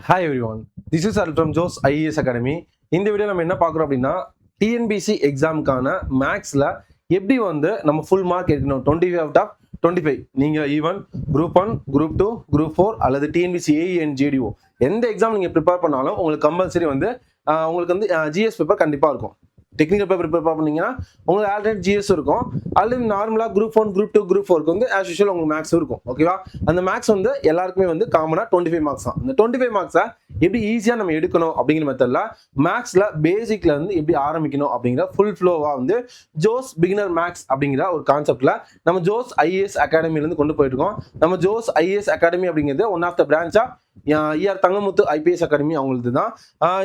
Hi everyone, this is Al from Jose IAS academy. இந்த video நம்ம என்ன பார்க்குறோம் அப்படின்னா, டிஎன்பிசி எக்ஸாமுக்கான மேக்ஸில் எப்படி நம்ம ஃபுல் மார்க் எடுக்கணும். 25 அவுட் ஆஃப் 25. நீங்கள் ஈவன் குரூப் 1, குரூப் 2, குரூப் 4 அல்லது டிஎன்பிசி ஏஇ அண்ட் ஜேடிஓ எந்த எக்ஸாம் நீங்கள் ப்ரிப்பேர் பண்ணாலும் உங்களுக்கு கம்பல்சரி உங்களுக்கு ஜிஎஸ் பேப்பர் கண்டிப்பாக இருக்கும். டெக்னிக்கல் பேப்பர் ப்ரிப்பேர் பண்ணீங்கன்னா உங்களுக்கு ஆல்ரெடி ஜிஎஸ் இருக்கும். அல்லது நார்மலாக குரூப் 1, குரூப் 2, குரூப் 4க்கு ஆஸ் யூஷுவல் உங்களுக்கு மேக்ஸ் இருக்கும். ஓகேவா? அந்த மேக்ஸ் எல்லாருக்குமே காமனாக 25 மார்க்ஸ் தான். இந்த 25 மார்க்ஸை எப்படி ஈஸியாக நம்ம எடுக்கணும் அப்படிங்கிற மெத்தடில் மேக்ஸில் பேசிக்ல எப்படி ஆரம்பிக்கணும் அப்படிங்கிற ஃபுல் ஃப்ளோவாக ஜோஸ் பிகினர் மேக்ஸ் அப்படிங்கிற ஒரு கான்செப்டில் நம்ம ஜோஸ் ஐஏஎஸ் அகாடமிலேருந்து கொண்டு போயிட்டு இருக்கோம். நம்ம ஜோஸ் ஐஏஎஸ் அகாடமி அப்படிங்கிறது ஒன் ஆஃப் த பிரான்ச்சா ER தங்கமுத்து ஐபிஎஸ் அகாடமி அவங்களுக்கு தான்.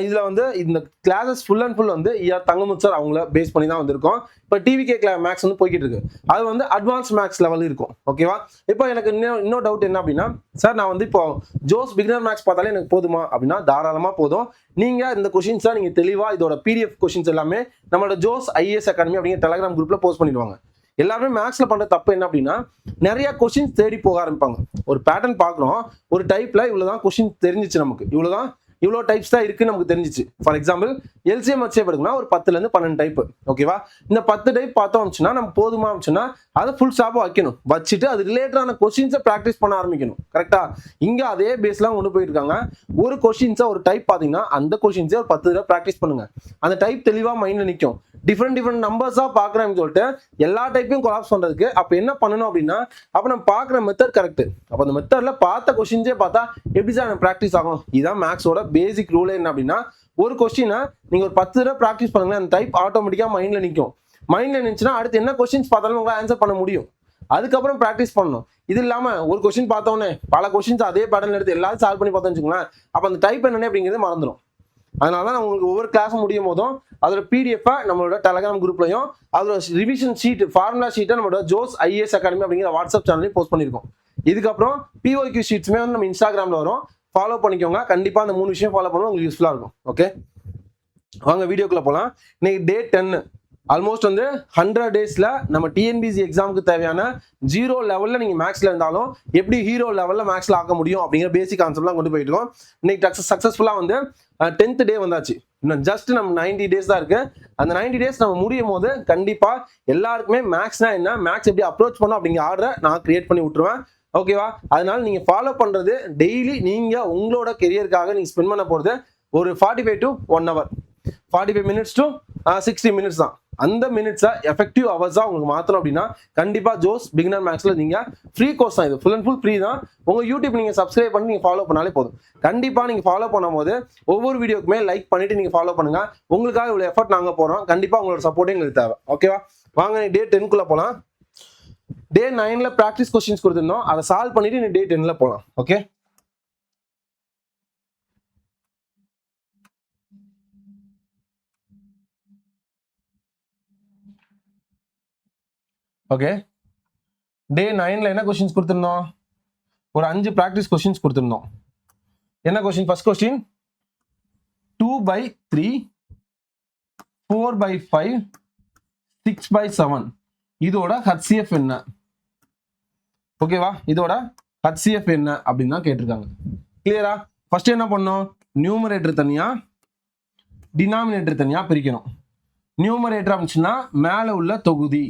இதுல இந்த classes full and full ER Thangamuthu sir அவங்கள பேஸ் பண்ணி தான் வந்திருக்கோம். இப்போ டிவிகே மேக்ஸ் போய்கிட்டு இருக்கு. அது அட்வான்ஸ் மேக்ஸ் லெவல் இருக்கும். ஓகேவா? இப்போ எனக்கு இன்னொரு டவுட் என்ன அப்படின்னா, சார் நான் இப்போ ஜோஸ் பிகினர் மேக்ஸ் பார்த்தாலே எனக்கு போதுமா அப்படின்னா தாராளமா போதும். நீங்க இந்த கொஸ்டின்ஸை நீங்க தெளிவா இதோட பிடிஎஃப் கொஸ்டின்ஸ் எல்லாமே நம்மளோட ஜோஸ் ஐஏஎஸ் அகாடமி அப்படிங்கிற டெலிகிராம் குரூப்ல போஸ்ட் பண்ணிடுவாங்க. எல்லாருமே மேக்ஸ்ல பண்ற தப்பு என்ன அப்படின்னா, நிறைய கொஸ்டின்ஸ் தேடி போக ஆரம்பிப்பாங்க. ஒரு பேட்டர்ன் பார்க்குறோம், ஒரு டைப்ல இவ்வளவுதான் கொஸ்டின் தெரிஞ்சிச்சு, நமக்கு இவ்வளோ டைப்ஸ் தான் இருக்குன்னு நமக்கு தெரிஞ்சிச்சு. ஃபார் எக்ஸாம்பிள் எல்சிஎம் வச்சே எடுக்கணும்னா ஒரு 10லேருந்து 12 டைப். ஓகேவா? இந்த 10 டைப் பார்த்தோம் நமக்கு போதுமா இருந்துச்சுன்னா அதை ஃபுல் ஸ்டாப்பாக வைக்கணும். வச்சுட்டு அது ரிலேட்டடான கொஸ்டின்ஸை ப்ராக்டிஸ் பண்ண ஆரம்பிக்கணும். கரெக்டா? இங்கே அதே பேஸ்லாம் கொண்டு போயிட்டு இருக்காங்க. ஒரு கொஸ்டின்ஸை ஒரு டைப் பார்த்தீங்கன்னா அந்த கொஸ்டின்ஸே ஒரு 10 தடவை ப்ராக்டிஸ் பண்ணுங்க. அந்த டைப் தெளிவாக மைண்டில் நிற்கும். டிஃப்ரெண்ட் நம்பர்ஸாக பார்க்குறேன்னு சொல்லிட்டு எல்லா டைப்பையும் கொலாப்ஸ் பண்ணுறதுக்கு அப்போ என்ன பண்ணணும் அப்படின்னா, அப்போ நம்ம பார்க்குற மெத்தட் கரெக்ட். அப்போ அந்த மெத்தடில் பார்த்த கொஸ்டின்ஸே பார்த்தா எப்படி சார் நம்ம ப்ராக்டிஸ் ஆகும்? இதுதான் மேக்ஸோட பேசிக் ரூல். என்ன அப்படின்னா, ஒரு கொஸ்டினை நீங்கள் ஒரு 10 தடவை ப்ராக்டிஸ் பண்ணுங்களேன், அந்த டைப் ஆட்டோமேட்டிக்காக மைண்டில் நிற்கும். மைண்டில் நின்றுச்சுன்னா அடுத்து என்ன கொஸ்டின்ஸ் பார்த்தாலும் உங்களால் ஆன்சர் பண்ண முடியும். அதுக்கப்புறம் ப்ராக்டிஸ் பண்ணணும். இது இல்லாமல் ஒரு கொஸ்டின் பார்த்தோன்னே பல கொஸ்டின்ஸ் அதே பேட்டர்ல எடுத்து எல்லாரும் சால்வ் பண்ணி பார்த்தோம்னு வச்சுக்கோங்களேன், அப்போ அந்த டைப் என்னென்ன அப்படிங்கிறது மறந்துடும். அதனால தான் உங்களுக்கு ஒவ்வொரு கிளாஸ் முடியும் போதும் அதோட பிடிஎஃப் நம்மளோட டெலிகிராம் குரூப்லையும் அதோட ரிவிஷன் ஷீட் ஃபார்முலா ஷீட்டை நம்மளோட ஜோஸ் ஐஏஎஸ் அகாடமி அப்படிங்கிற வாட்ஸ்அப் சேனலையும் போஸ்ட் பண்ணியிருக்கோம். இதுக்கப்புறம் பிஓக்யூ ஷீட்ஸுமே நம்ம இன்ஸ்டாகிராமில் வரும். ஃபாலோ பண்ணிக்கோங்க. கண்டிப்பாக அந்த 3 விஷயம் ஃபாலோ பண்ணணும், உங்களுக்கு யூஸ்ஃபுல்லாக இருக்கும். ஓகே, வாங்க வீடியோக்குள்ளே போகலாம். இன்னைக்கு டே 10. ஆல்மோஸ்ட் 100 டேஸில் நம்ம டிஎன்பிசி எக்ஸாமுக்கு தேவையான 0 லெவலில் நீங்கள் மேக்ஸில் இருந்தாலும் எப்படி ஹீரோ லெவலில் மேக்ஸில் ஆக்க முடியும் அப்படிங்கிற பேசிக் கான்செப்ட்லாம் கொண்டு போயிட்டு இருக்கோம். இன்னைக்கு சக்ஸஸ்ஃபுல்லாக 10th டே வந்தாச்சு. இன்னும் ஜஸ்ட் நம்ம 90 டேஸ் தான் இருக்கு. அந்த 90 டேஸ் நம்ம முடியும் போது கண்டிப்பாக எல்லாருக்குமே மேக்ஸ்னா என்ன, மேக்ஸ் எப்படி அப்ரோச் பண்ணணும் அப்படிங்கிற ஆர்டரை நான் கிரியேட் பண்ணி விட்டுருவேன். ஓகேவா? அதனால நீங்கள் ஃபாலோ பண்ணுறது டெய்லி நீங்கள் உங்களோட கெரியருக்காக நீங்கள் ஸ்பெண்ட் பண்ண போகிறது ஒரு 45 to 1 hour, 45 minutes to 60 minutes தான். அந்த மினிட்ஸை எஃபெக்டிவ் ஹவர்ஸாக உங்களுக்கு மாற்றணும் அப்படின்னா கண்டிப்பாக ஜோஸ் பிகினர் மேக்ஸில் நீங்கள் ஃப்ரீ கோர்ஸ் தான். இது ஃபுல் அண்ட் ஃபுல் ஃப்ரீ தான். உங்கள் யூடியூப் நீங்கள் சப்ஸ்கிரைப் பண்ணி நீங்கள் ஃபாலோ பண்ணாலே போதும். கண்டிப்பாக நீங்கள் ஃபாலோ பண்ணும்போது ஒவ்வொரு வீடியோக்குமே லைக் பண்ணிவிட்டு நீங்கள் ஃபாலோ பண்ணுங்கள். உங்களுக்காக இவ்வளோ எஃபர்ட் நாங்கள் போகிறோம். கண்டிப்பாக உங்களோட சப்போர்ட்டே எங்களுக்கு தேவை. ஓகேவா? வாங்க டே 10க்குள்ளே போகலாம். டே 9ல் ப்ராக்டிஸ் கொஸ்டின்ஸ் கொடுத்துருந்தோம், அதை சால்வ் பண்ணிவிட்டு நீ டே 10ல் போகலாம். Okay, okay. டே 9ல் என்ன கொஸ்டின்ஸ் கொடுத்துருந்தோம்? ஒரு 5 ப்ராக்டிஸ் கொஸ்டின்ஸ் கொடுத்துருந்தோம். என்ன கொஸ்டின்? ஃபர்ஸ்ட் கொஸ்டின் 2/3, 4/5, 6/7 இதோட HCF என்ன? ஓகேவா? இதோட HCF என்ன அப்படின்னு தான் கேட்டிருக்காங்க. கிளியரா? ஃபர்ஸ்ட் என்ன பண்ணோம்? நியூமரேட்டர் தனியா டினாமினேட்டர் தனியா பிரிக்கணும். நியூமரேட்டர் அப்படின்னா மேல உள்ள தொகுதி,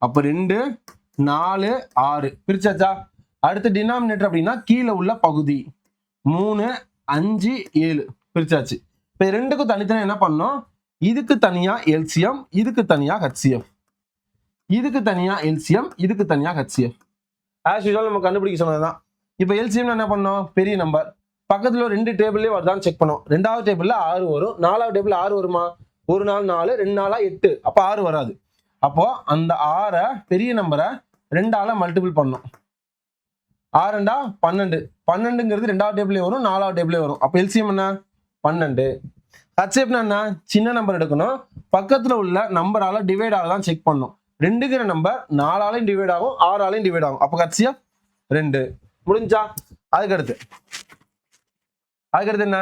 அப்ப 2, 4, 6 பிரிச்சாச்சா? அடுத்து டினாமினேட்டர் அப்படின்னா கீழே உள்ள பகுதி 3, 5, 7 பிரிச்சாச்சு. இப்ப ரெண்டுக்கும் தனித்தனியா என்ன பண்ணோம்? இதுக்கு தனியா எல்சிஎம், இதுக்கு தனியா HCF, இதுக்கு தனியா எல்சிஎம், இதுக்கு தனியா HCF. ஆஸ் யூசுவல் நம்ம கண்டுபிடிக்க சொன்னதுதான். இப்ப எல்சிஎம் என்ன பண்ணோம்? பெரிய நம்பர் பக்கத்துல 2 டேபிள்லயே வருதான்னு செக் பண்ணோம். 2வது டேபிள்ல 6 வரும், 4வது டேபிள்ல 6 வருமா? 1 நாள் 4, 2 நாளா 8, அப்ப 6 வராது. அப்போ அந்த 6 பெரிய நம்பரை 2ஆல மல்டிபிள் பண்ணும். 6 12, 12ங்கிறது 2வது டேபிளே வரும், 4வது டேபிளே வரும். அப்போ எல்சிஎம் என்ன? 12. HCF என்ன? சின்ன நம்பர் எடுக்கணும், பக்கத்துல உள்ள நம்பரால டிவைட் ஆகலாம் செக் பண்ணும். 2ங்கிற நம்பர் 4ஆலையும் டிவைட் ஆகும், 6ஆலையும் டிவைட் ஆகும். அப்போ HCF 2 முடிஞ்சா? அதுக்கடுத்து என்ன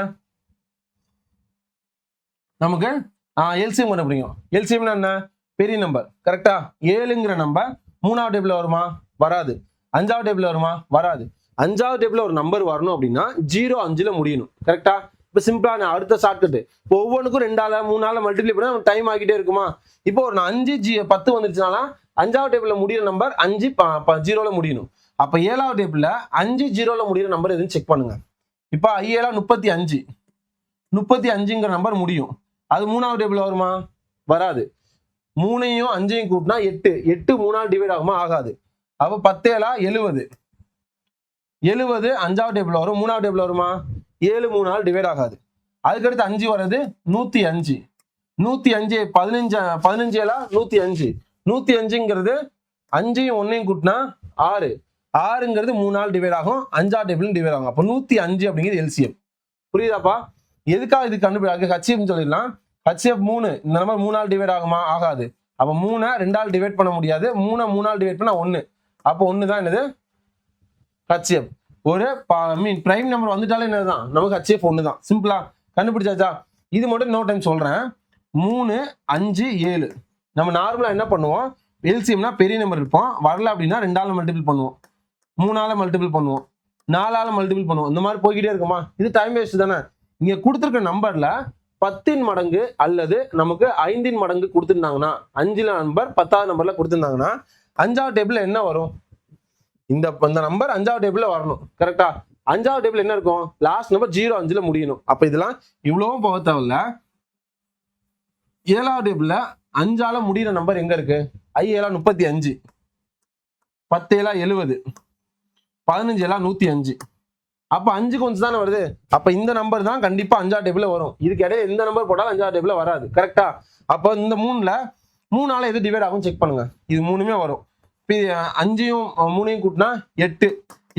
நமக்கு? எல்சிஎம் கண்டுபிடிக்கும். எல்சிஎம் என்ன? பெரிய நம்பர். கரெக்டா? 7ங்கிற நம்பர் 3வது டேபிள்ல வருமா? வராது. 5வது டேபிள்ல வருமா? வராது. அஞ்சாவது டேபிள்ல ஒரு நம்பர் வரணும் அப்படின்னா 0 5ல முடியணும். கரெக்டா? இப்போ சிம்பிளா நான் அடுத்த ஷார்ட்கட் இப்போ ஒவ்வொன்றுக்கும் 2ஆல 3ஆல மல்டிப்ளை பண்ணா டைம் ஆகிட்டே இருக்குமா? இப்போ ஒரு 5 10 வந்துருச்சுனால அஞ்சாவது டேபிள்ல முடியிற நம்பர் 5 0ல முடியணும். அப்ப 7வது டேபிள்ல 5 0ல முடியிற நம்பர் எதுன்னு செக் பண்ணுங்க. இப்போ 5 35 35ங்கிற நம்பர் முடியும். அது 3வது டேபிள்ல வருமா? வராது. 3ஐயும் 5ஐயும் கூட்டினா 8 8 3ஆல் டிவைட் ஆகுமா? ஆகாது. அப்போ 10 70 70 அஞ்சாவது டேபிள் வரும். 3வது டேபிள் வருமா? 7 3ஆல் டிவைட் ஆகாது. அதுக்கடுத்து 5 வர்றது 105 105 15 15 105 105ங்கிறது 5ஐயும் 1ஐயும் கூட்டினா 6 6ங்கிறது 3ஆல் டிவைட் ஆகும். அஞ்சாவது டேபிள் டிவைட் ஆகும். அப்போ 105 அப்படிங்கிறது எல்சிஎம். புரியுதாப்பா? எதுக்காக இது கண்டுபிடிக்க ஹச்சிஎஃப் சொல்லிடலாம். ஹச்சிஎஃப் 3 இந்த நம்பர் 3ஆல் டிவைட் ஆகுமா? ஆகாது. அப்போ 3 2ஆல் டிவைட் பண்ண முடியாது. 3 3ஆல் டிவைட் பண்ணா 1. அப்போ 1 தான் என்னது? ஹச்சிஎஃப். ஒரு பிரைம் நம்பர் வந்துட்டாலே என்னதுதான்? நமக்கு ஹச்சிஎஃப் 1 தான். சிம்பிளா கண்டுபிடிச்சாச்சா? இது மட்டும் இன்னொரு டைம் சொல்றேன். 3 5 7 நம்ம நார்மலா என்ன பண்ணுவோம்? எல்சிஎம்னா பெரிய நம்பர் இருப்போம். வரல அப்படின்னா 2ஆல மல்டிபிள் பண்ணுவோம், 3ஆல மல்டிபிள் பண்ணுவோம், 4ஆல மல்டிபிள் பண்ணுவோம். இந்த மாதிரி போய்கிட்டே இருக்குமா? இது டைம் வேஸ்ட் தானே. இங்க கொடுத்துருக்க நம்பர்ல 10 மடங்கு அல்லது நமக்கு 5 மடங்கு கொடுத்துருந்தாங்கன்னா 5ல நம்பர் 10வது நம்பர்ல கொடுத்துருந்தாங்கன்னா அஞ்சாவது டேபிள்ல என்ன வரும்? இந்த நம்பர் அஞ்சாவது டேபிள்ல வரணும். கரெக்டா? அஞ்சாவது டேபிள் என்ன இருக்கும்? லாஸ்ட் நம்பர் 0 5ல முடியணும். அப்ப இதெல்லாம் இவ்வளவும் போக தேவையில்ல. 7வது டேபிள்ல 5ஆல முடிகிற நம்பர் எங்க இருக்கு? 5 35 10 70 15 105. அப்ப 5 கொஞ்சம் தானே வருது. அப்ப இந்த நம்பர் தான் கண்டிப்பா அஞ்சாவது டேபிள்ல வரும். இதுக்கு இடையில எந்த நம்பர் போட்டாலும் அஞ்சாவது டேபிள்ல வராது. கரெக்டா? அப்ப இந்த 3ஆல எது டிவைட் ஆகும் செக் பண்ணுங்க. இது 3மே வரும். 5ஐயும் 3ஐயும் கூட்டினா 8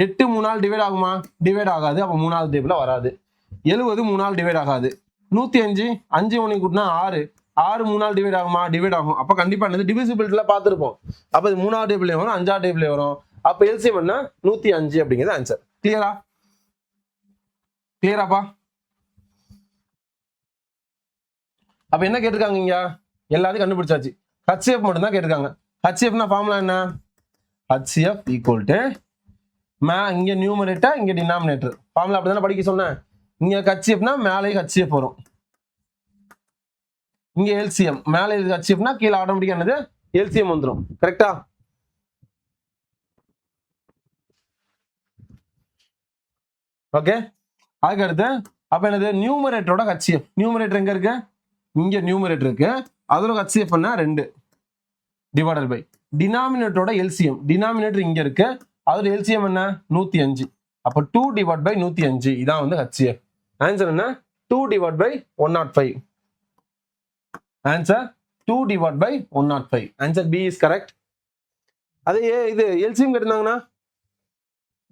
8 3ஆல் டிவைட் ஆகுமா? டிவைட் ஆகாது. அப்ப 3வது டேபிள்ல வராது. 70 3ஆல் டிவைட் ஆகாது. 105 5 1 கூட்டினா 6 6 3ஆல் டிவைட் ஆகுமா? டிவைட் ஆகும். அப்ப கண்டிப்பா என்னது? டிவிசிபிலிட்டில பார்த்திருப்போம். அப்ப இது 3வது டேபிள்ல வரும், 5வது டேபிள்ல வரும். அப்ப எல்சிஎம் என்ன? 105 அப்படிங்கிறது ஆன்சர். கிளியரா? கிளியராப்பா? அப்ப என்ன கேட்டிருக்காங்க? இங்க எல்லாத்தையும் கண்டுபிடிச்சாச்சு. ஹச்சிஎஃப் மட்டும் தான் கேட்டிருக்காங்க. ஹச்சிஎஃப்னா ஃபார்முலா என்ன? ஹச்சிஎஃப் ஈக்குவல் டு இங்க நியூமரேட்டர் இங்க டினாமினேட்டர். ஃபார்முலா அப்படிதானே படிக்க சொன்னேன். இங்க ஹச்சிஎஃப்னா மேலே ஹச்சிஎஃப் வரும், இங்க எல்சிஎம் மேலே ஹச்சிஎஃப்னா கீழே ஆட்டோமேட்டிக்கா என்னது? எல்சிஎம் வந்துடும். கரெக்டா? ஓகே. அதுக்கு அடுத்து அப்ப என்னது? நியூமரேட்டரோட ஹச்சிஎஃப். நியூமரேட்டர் எங்க இருக்கு? இங்க நியூமரேட்டர் இருக்கு. அதோட ஹச்சிஎஃப் என்ன? 2 டிவைடட் பை டினாமினேட்டரோட எல்சிஎம். டினாமினேட்டர் இங்க இருக்கு. அதோட எல்சிஎம் என்ன? 105. அப்ப 2 டிவைட் பை 105. இதான் வந்து ஹச்சிஎஃப். ஆன்சர் என்ன? 2 divide by 105. Answer 2 divide by 105. Answer B is correct. அதே இது எல்சிஎம் கேட்டிருந்தாங்கன்னா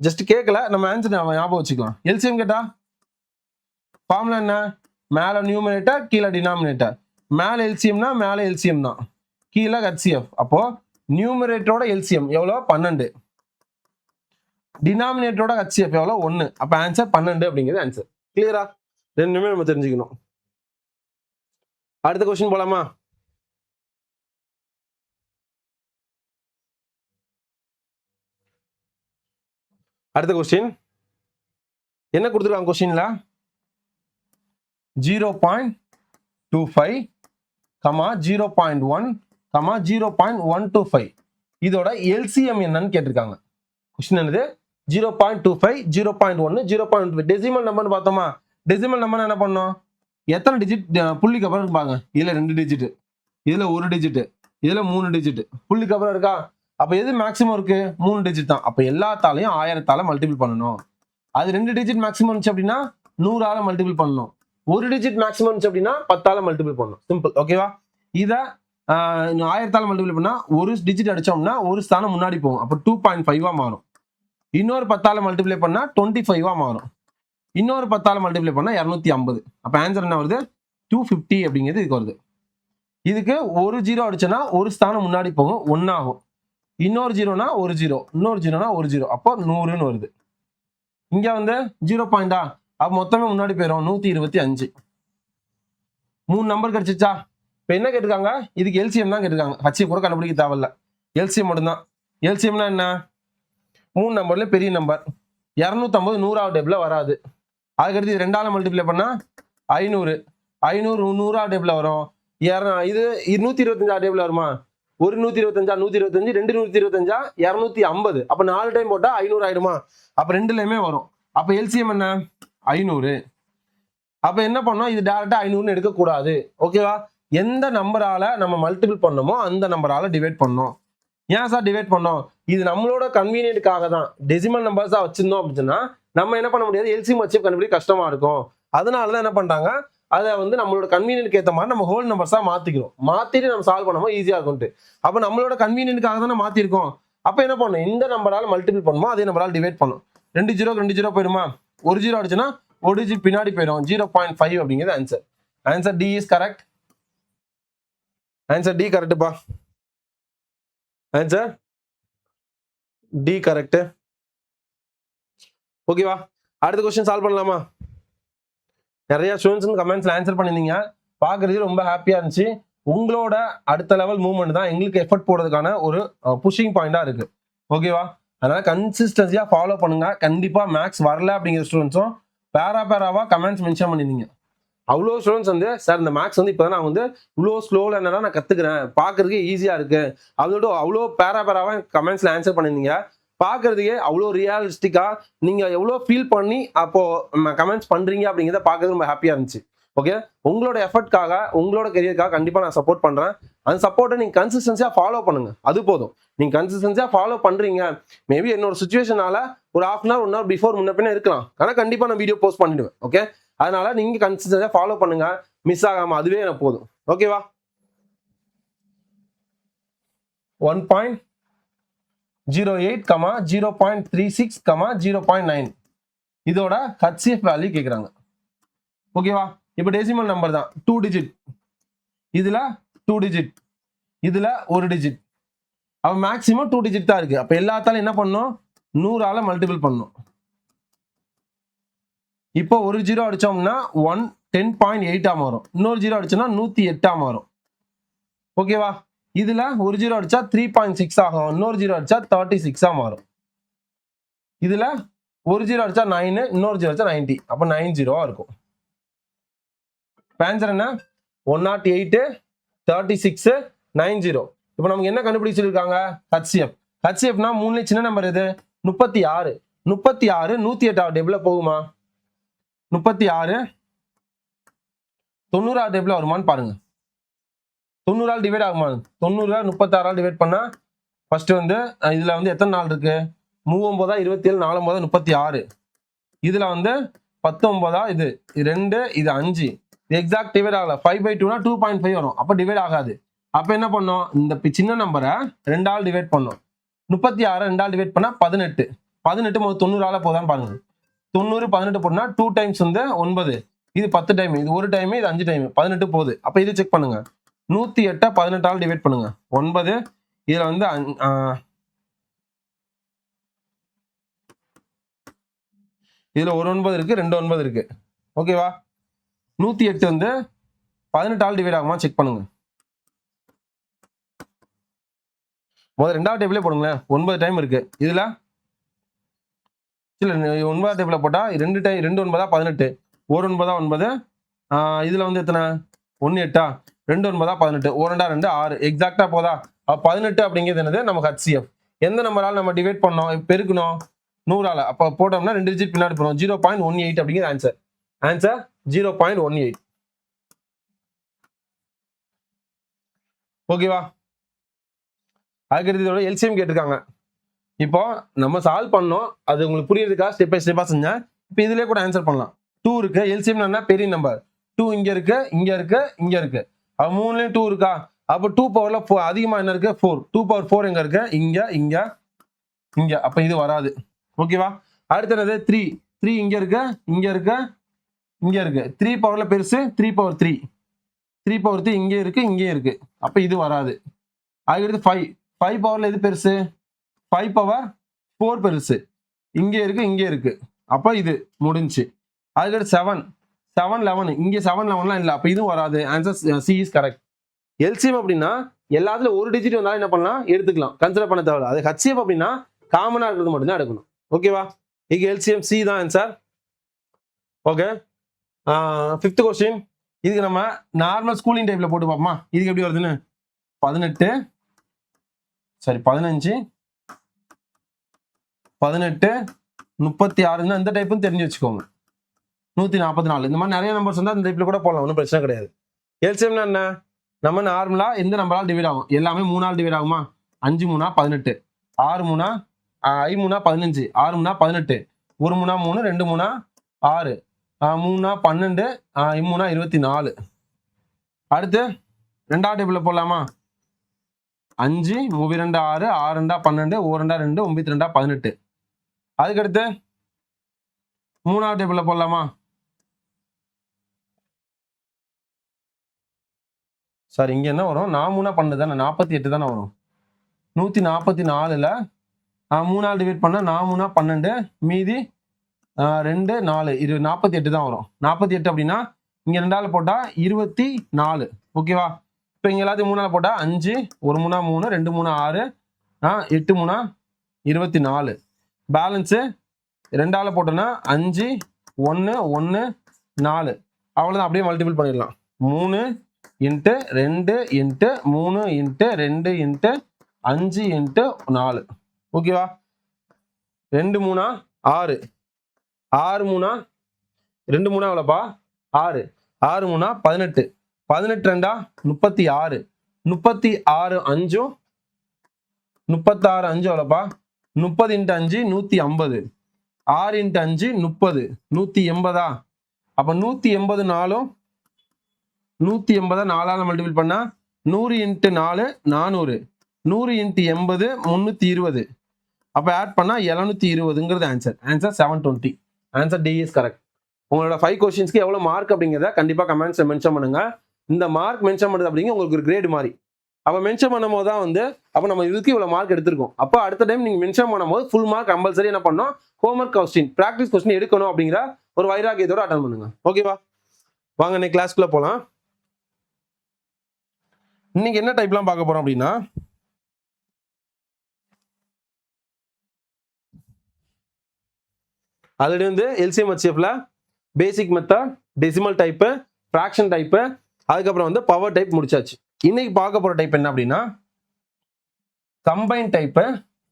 ஜஸ்ட் கேட்கல, நம்ம ஆன்சர் ஞாபகம் வச்சுக்கலாம். எல்சிஎம் கேட்டா ஃபார்முலா என்ன? மேல நியூமரேட்டர் கீழே டினாமினேட்டர். மேல எல்சிஎம்னா மேல எல்சிஎம் தான், கீழே ஹச்சிஎஃப். அப்போ நியூமரேட்டரோட எல்சிஎம் எவ்வளோ? 12. டினாமினேட்டரோட ஹச்சிஎஃப் எவ்வளோ? 1. அப்ப ஆன்சர் 12 அப்படிங்கிறது ஆன்சர். கிளியரா? ரெண்டுமே நம்ம தெரிஞ்சுக்கணும். அடுத்த கொஸ்டின் போலாமா? அடுத்த கொஸ்டின் என்ன கொடுத்துருக்காங்க? கொஸ்டின்ல 0.25, 0.1, 0.125 இதோட எல்சிஎம் என்னன்னு கேட்டிருக்காங்க. கொஸ்டின் என்னது? 0.25, 0.1, 0.2 டெசிமல் நம்பர்னு பார்த்தோமா? டெசிமல் நம்பர் என்ன பண்ணோம்? எத்தனை டிஜிட் புள்ளிக்கு அப்புறம் பாருங்க. இதுல 2 டிஜிட், இதுல 1 டிஜிட், இதுல 3 டிஜிட் புள்ளிக்கு அப்புறம் இருக்கா? அப்ப எது மேக்ஸிமம் இருக்கு? 3 டிஜிட் தான். அப்ப எல்லாத்தாலையும் 1000ஆல மல்டிபிள் பண்ணணும். அது 2 டிஜிட் மேக்ஸிமம் இருந்துச்சு அப்படின்னா 100ஆல மல்டிபிள் பண்ணணும். 1 டிஜிட் மேக்ஸிமம் இருந்துச்சு அப்படின்னா 10ஆல மல்டிபிள் பண்ணணும். சிம்பிள். ஓகேவா? இத 1000ஆல மல்டிபிள் பண்ணா ஒரு டிஜிட் அடிச்சோம்னா ஒரு ஸ்தானம் முன்னாடி போகும். அப்ப 2.5 மாறும். இன்னொரு 10ஆல மல்டிப்ளை பண்ணா 25 மாறும். இன்னொரு 10ஆல மல்டிப்ளை பண்ணா 250. அப்ப ஆன்சர் என்ன வருது? 250 அப்படிங்கிறது இதுக்கு வருது. இதுக்கு ஒரு 0 அடிச்சோன்னா ஒரு ஸ்தானம் முன்னாடி போகும், 1 ஆகும். இன்னொரு 0னா ஒரு 0, இன்னொரு 0னா ஒரு 0, அப்போ 100ன்னு வருது. இங்க வந்து 0 பாயிண்டா? அப்ப மொத்தமே முன்னாடி போயிடும், 125. 3 நம்பர் கிடைச்சிச்சா? இப்ப என்ன கேட்டிருக்காங்க? இதுக்கு எல்சிஎம் தான் கேட்டிருக்காங்க. ஹச்சி கூட கண்டுபிடிக்க தேவையில்ல, எல்சிஎம் மட்டும்தான். எல்சிஎம்னா என்ன? 3 நம்பர்ல பெரிய நம்பர் 250 100வது டேபிள்ல வராது. அதுக்கடுத்து இது 2ஆல மல்டிப்ளை பண்ணா 500 500 100வது டேபிள்ல வரும். இது 125வது டேபிள்ல வருமா? ஒரு 125 125 2 125 250. அப்ப 4 டைம் போட்டா 500 ஆயிடுமா? அப்ப ரெண்டுலயுமே வரும். அப்ப எல்சிஎம் என்ன? 500. அப்ப என்ன பண்ணோம்? இது டைரக்டா 500 எடுக்க கூடாது. ஓகேவா? எந்த நம்பரால நம்ம மல்டிபிள் பண்ணோமோ அந்த நம்பரால டிவைட் பண்ணோம். ஏன் சார் டிவைட் பண்ணோம்? இது நம்மளோட கன்வீனியன்ட்காக தான். டெசிமல் நம்பர்ஸா வச்சிருந்தோம் அப்படின்னா நம்ம என்ன பண்ண முடியாது, எல்சிஎம் வச்சு கண்டுபிடிக்க கஷ்டமா இருக்கும். அதனாலதான் என்ன பண்றாங்க, அதை வந்து நம்மளோட கன்வீனியன்ட்க்கு ஏற்ற மாதிரி நம்ம ஹோல் நம்பர்ஸா மாத்திக்கிறோம். மாத்திட்டு நம்ம சால்வ் பண்ணும்போது ஈஸியா இருக்கும்ட்டு. அப்ப நம்மளோட கன்வீனியன்ட்காக தானே மாத்திருக்கோம். அப்ப என்ன பண்ணும், இந்த நம்பரால மல்டிபிள் பண்ணுமோ அதே நம்பரால் டிவைட் பண்ணும். 2 0 2 0 போயிடுமா? ஒரு 0 அடிச்சுன்னா ஒரு டிஜிட் பின்னாடி போயிடும். 0.5 அப்படிங்கிறது answer. Answer D is correct. Answer D கரெக்ட்பா. Answer D correct. ஓகேவா? அடுத்த क्वेश्चन சால்வ் பண்ணலாமா? நிறைய ஸ்டூடெண்ட்ஸ் கமெண்ட்ஸ்ல ஆன்சர் பண்ணிருந்தீங்க. பாக்குறது ரொம்ப ஹாப்பியா இருந்துச்சு. உங்களோட அடுத்த லெவல் மூவ்மெண்ட் தான் எங்களுக்கு எஃபர்ட் போடுறதுக்கான ஒரு புஷிங் பாயிண்டா இருக்கு. ஓகேவா? அதனால கன்சிஸ்டன்சியா ஃபாலோ பண்ணுங்க. கண்டிப்பா மேக்ஸ் வரல அப்படிங்கிற ஸ்டூடெண்ட்ஸும் பேராவா கமெண்ட்ஸ் மென்ஷன் பண்ணிருந்தீங்க. அவ்வளோ ஸ்டூடெண்ட்ஸ் வந்து சார் இந்த மேக்ஸ் வந்து இப்போதான் நான் வந்து இவ்வளோ ஸ்லோவில் என்னன்னா நான் கத்துக்கிறேன், பாக்குறதுக்கு ஈஸியா இருக்கு அதோட அவ்வளோ பேராவா கமெண்ட்ஸ்ல ஆன்சர் பண்ணிருந்தீங்க. பாக்குறதுக்கே அவ்வளோ ரியாலிஸ்டிக்கா நீங்க எவ்வளோ ஃபீல் பண்ணி அப்போ கமெண்ட்ஸ் பண்றீங்க அப்படிங்கிறத பாக்குறது ரொம்ப ஹாப்பியா இருந்துச்சு. ஓகே, உங்களோட எஃபர்ட்காக உங்களோட கெரியருக்காக கண்டிப்பா நான் சப்போர்ட் பண்றேன். அந்த சப்போர்ட்டை நீங்க கன்சிஸ்டன்சியா ஃபாலோ பண்ணுங்க. அது போதும். நீங்க கன்சிஸ்டன்சியா ஃபாலோ பண்றீங்க. மேபி என்னோட சுச்சுவேஷனால ஒரு ½ hour 1 hour பிஃபோர் முன்ன பின்ன இருக்கலாம். ஆனா கண்டிப்பா நான் வீடியோ போஸ்ட் பண்ணிடுவேன். ஓகே, அதனால நீங்க கன்சிஸ்டன்சியா ஃபாலோ பண்ணுங்க. மிஸ் ஆகாம, அதுவே எனக்கு போதும். ஓகேவா? 1.08, 0.36, 0.9 இதோட HCF வேல்யூ கேக்குறாங்க. ஓகேவா? இப்போ டெசிமல் நம்பர் தான் 2 டிஜிட், இதுல 2 டிஜிட், இதுல 1 டிஜிட். அப்ப மேக்ஸிமம் 2 டிஜிட் தான் இருக்கு. அப்ப எல்லாத்தாலும் என்ன பண்ணணும், 100ஆல மல்டிபிள் பண்ணணும். இப்போ ஒரு 0 அடிச்சோம்னா 10.8 வரும். இன்னொரு 0 அடிச்சோம்னா 108 வரும். ஓகேவா? இதுல ஒரு 0 அடிச்சா 3.6 ஆகும். இன்னொரு 0 அடிச்சா 36 மாறும். இதுல ஒரு 0 அடிச்சா 9, இன்னொரு 0 அடிச்சா 90. அப்ப 90 இருக்கும். ஆன்சர் என்ன? 108, 36, 90. இப்போ நமக்கு என்ன கண்டுபிடிச்சிருக்காங்க? HCF. HCFனா மூணுல சின்ன நம்பர் எது? 36. 36 108வது டேபிள்ல போகுமா? 36 90வது டேபிள்ல வருமான்னு பாருங்க. 90ஆல் டிவைட் ஆகுமா? 90 36ஆல் டிவைட் பண்ணா ஃபர்ஸ்ட் வந்து இதுல வந்து எத்தனை நாள் இருக்கு? 39, 27, 49, 36. இதுல வந்து 19, இது 2, இது 5. இது எக்ஸாக்ட் டிவைட் ஆகல. 5/2னா 2.5 வரும். அப்ப டிவைட் ஆகாது. அப்ப என்ன பண்ணோம், இந்த சின்ன நம்பரை 2ஆல் டிவைட் பண்ணோம். 36 2ஆல் டிவைட் பண்ணா 18. 18 90ஆல போதான்னு பாருங்க. 90 18 போட்டா 2 டைம்ஸ் வந்து 9. இது 10 டைம், இது 1 டைம், இது 5 டைம், 18 போகுது. அப்ப இது செக் பண்ணுங்க. 108 18ஆல் டிவைட் பண்ணுங்க. 9. இதுல வந்து இதுல ஒரு 9 இருக்கு, 2 9 இருக்கு. ஓகேவா? 108 வந்து 18ஆல் டிவைட் ஆகுமா செக் பண்ணுங்க. முதல்ல 2வது டேபிளே போடுங்களேன். 9 டைம் இருக்கு. இதுல இல்ல 9வது டேபிள போட்டா 2 டைம் 2 9 18, 1 9 9. இதுல வந்து எத்தனை? 1 8, 2 9 18, 1 2 2 6. எக்ஸாக்டா போதா? 18 அப்படிங்கிறது என்னது? நமக்கு HCF. எந்த நம்பரால் நம்ம டிவைட் பண்ணோம், பெருக்கணும்? 100ஆல. அப்ப போட்டோம்னா 2 டிஜிட் பின்னாடி போறோம். 0.18 அப்படிங்கிறது ஆன்சர். ஆன்சர் 0.18. ஓகேவா? அதுக்கடுத்து இதோட எல்சிஎம் கேட்டிருக்காங்க. இப்போ நம்ம சால்வ் பண்ணோம். அது உங்களுக்கு புரியுறதுக்கா ஸ்டெப் பை ஸ்டெப்பா செஞ்சேன். இப்போ இதுலயே கூட ஆன்சர் பண்ணலாம். 2 இருக்கு. எல்சிஎம் என்ன? பெரிய நம்பர். 2 இங்க இருக்கு, இங்க இருக்கு, இங்க இருக்கு. அப்ப மூணுலயும் 2 இருக்கா? அப்ப 2 பவர்ல அதிகமா என்ன இருக்கு? 4. 2 பவர் 4 எங்க இருக்கு? இங்க, இங்க, இங்க. அப்ப இது வராது. ஓகேவா? அடுத்து என்னது? 3. 3 இங்க இருக்கு, இங்க இருக்கு, இங்க இருக்கு. 3 பவர்ல பெருசு 3 பவர் 3. 3 பவர் 3 இங்க இருக்கு, இங்க இருக்கு. அப்ப இது வராது. அதுக்கடுத்து 5. 5 பவர்ல எது பெருசு? 5 பவர் 4 பெருசு. இங்க இருக்கு, இங்க இருக்கு. அப்ப இது முடிஞ்சு. அதுக்கடுத்து 7. 7 11. இங்க 7 11லாம் இல்ல. அப்ப இதுவும் வராது. Answer C is correct. LCM அப்படின்னா எல்லாத்துல ஒரு டிஜிட் வந்தாலும் என்ன பண்ணலாம்? எடுத்துக்கலாம். கன்சிடர் பண்ண தேவையில்ல. அது HCF அப்படின்னா காமனா இருக்கிறது மட்டும் தான் எடுக்கணும். ஓகேவா? இதுக்கு எல்சிஎம் சி தான் ஆன்சர். Okay, 5th question. இதுக்கு நம்ம நார்மல் ஸ்கூலிங் டைப்ல போட்டு பார்ப்போமா? இதுக்கு எப்படி வருதுன்னு 18 சரி 15 18 36 இந்த டைப்புன்னு தெரிஞ்சு வச்சுக்கோங்க. 144 இந்த மாதிரி நிறைய நம்பர்ஸ் இருந்தால் இந்த டைப்ல கூட போடலாம், ஒன்றும் பிரச்சனை கிடையாது. எல்சிஎம்னா என்ன? நம்ம நார்மலா எந்த நம்பரால் டிவைட் ஆகும்? எல்லாமே 3ஆல் டிவைட் ஆகுமா? 5 3 18, 6 3 5 3 15, 6 3 18, 1 3 3, 2 3 6, 3 12, 3 24. அடுத்து ரெண்டாவது டேபிள்ல போடலாமா? 5 3 2 6, 6 2 12, 1 2 2, 9 2 18. அதுக்கடுத்து மூணாவது டேபிள்ல போடலாமா? சார் இங்க என்ன வரும்? 4 3 12 தானே, 48 தானே வரும். 144ல 3ஆல் டிவைட் பண்ணா 4 3 12, மீதி 2 4 48 தான் வரும். 48 அப்படின்னா இங்க 2ஆல் போட்டா 24. ஓகேவா? இப்போ இங்க எல்லாத்தையும் 3ஆல் போட்டா 5 1 3 3, 2 3 6, 8 3 24. பேலன்ஸ் 2ஆல் போட்டோம்னா 5 1 1 4. அவ்வளவுதான், அப்படியே மல்டிபிள் பண்ணிடலாம். 3 into 2 into 3 into 2 into 5 into 4. ஓகேவா? 2 3 6, 6 3 2 3 எவ்வளோப்பா? 6, 6 3 18, 18 2 36, 36 5 36 5 எவ்வளோப்பா? 30 இன்ட்டு 5 150, 6 இன்ட்டு 5 30, 180. அப்போ 180 4, 180 4ஆல் மல்டிபிள் பண்ணா 100 இன்ட்டு 4 400, 100 இன்ட்டு 80 320. அப்போ ஆட் பண்ணா 720ங்கிறது answer. Answer 720. Answer D is correct. உங்களோட 5 கொஸ்டின்ஸ்க்கு எவ்வளோ மார்க் அப்படிங்கிறத கண்டிப்பாக கமெண்ட்ஸில் மென்ஷன் பண்ணுங்க. இந்த மார்க் மென்ஷன் பண்ணுறது அப்படிங்க உங்களுக்கு ஒரு கிரேட் மாதிரி. அப்போ மென்ஷன் பண்ணும் போது தான் அப்போ நம்ம இதுக்கு இவ்வளோ மார்க் எடுத்திருக்கோம். அப்போ அடுத்த டைம் நீங்கள் மென்ஷன் பண்ணும்போது ஃபுல் மார்க் கம்பல்சரி என்ன பண்ணணும்? ஹோம்ஒர்க் கொஸ்டின், ப்ராக்டிஸ் கொஸ்டின் எடுக்கணும் அப்படிங்கிற ஒரு வைராக்கியத்தோட அட்டன் பண்ணுங்க. ஓகேவா? வாங்க இன்னைக்கு கிளாஸ்க்குள்ள போகலாம். இன்னைக்கு என்ன டைப்லாம் பார்க்க போறோம் அப்படின்னா, ஆல்ரெடி எல்சிஎம் ஹெச்எஃப்ல basic method, decimal type, fraction type, அதுக்கப்புறம் பவர் டைப் முடிச்சாச்சு. இன்னைக்கு பார்க்க போற டைப் என்ன அப்படின்னா, combine type,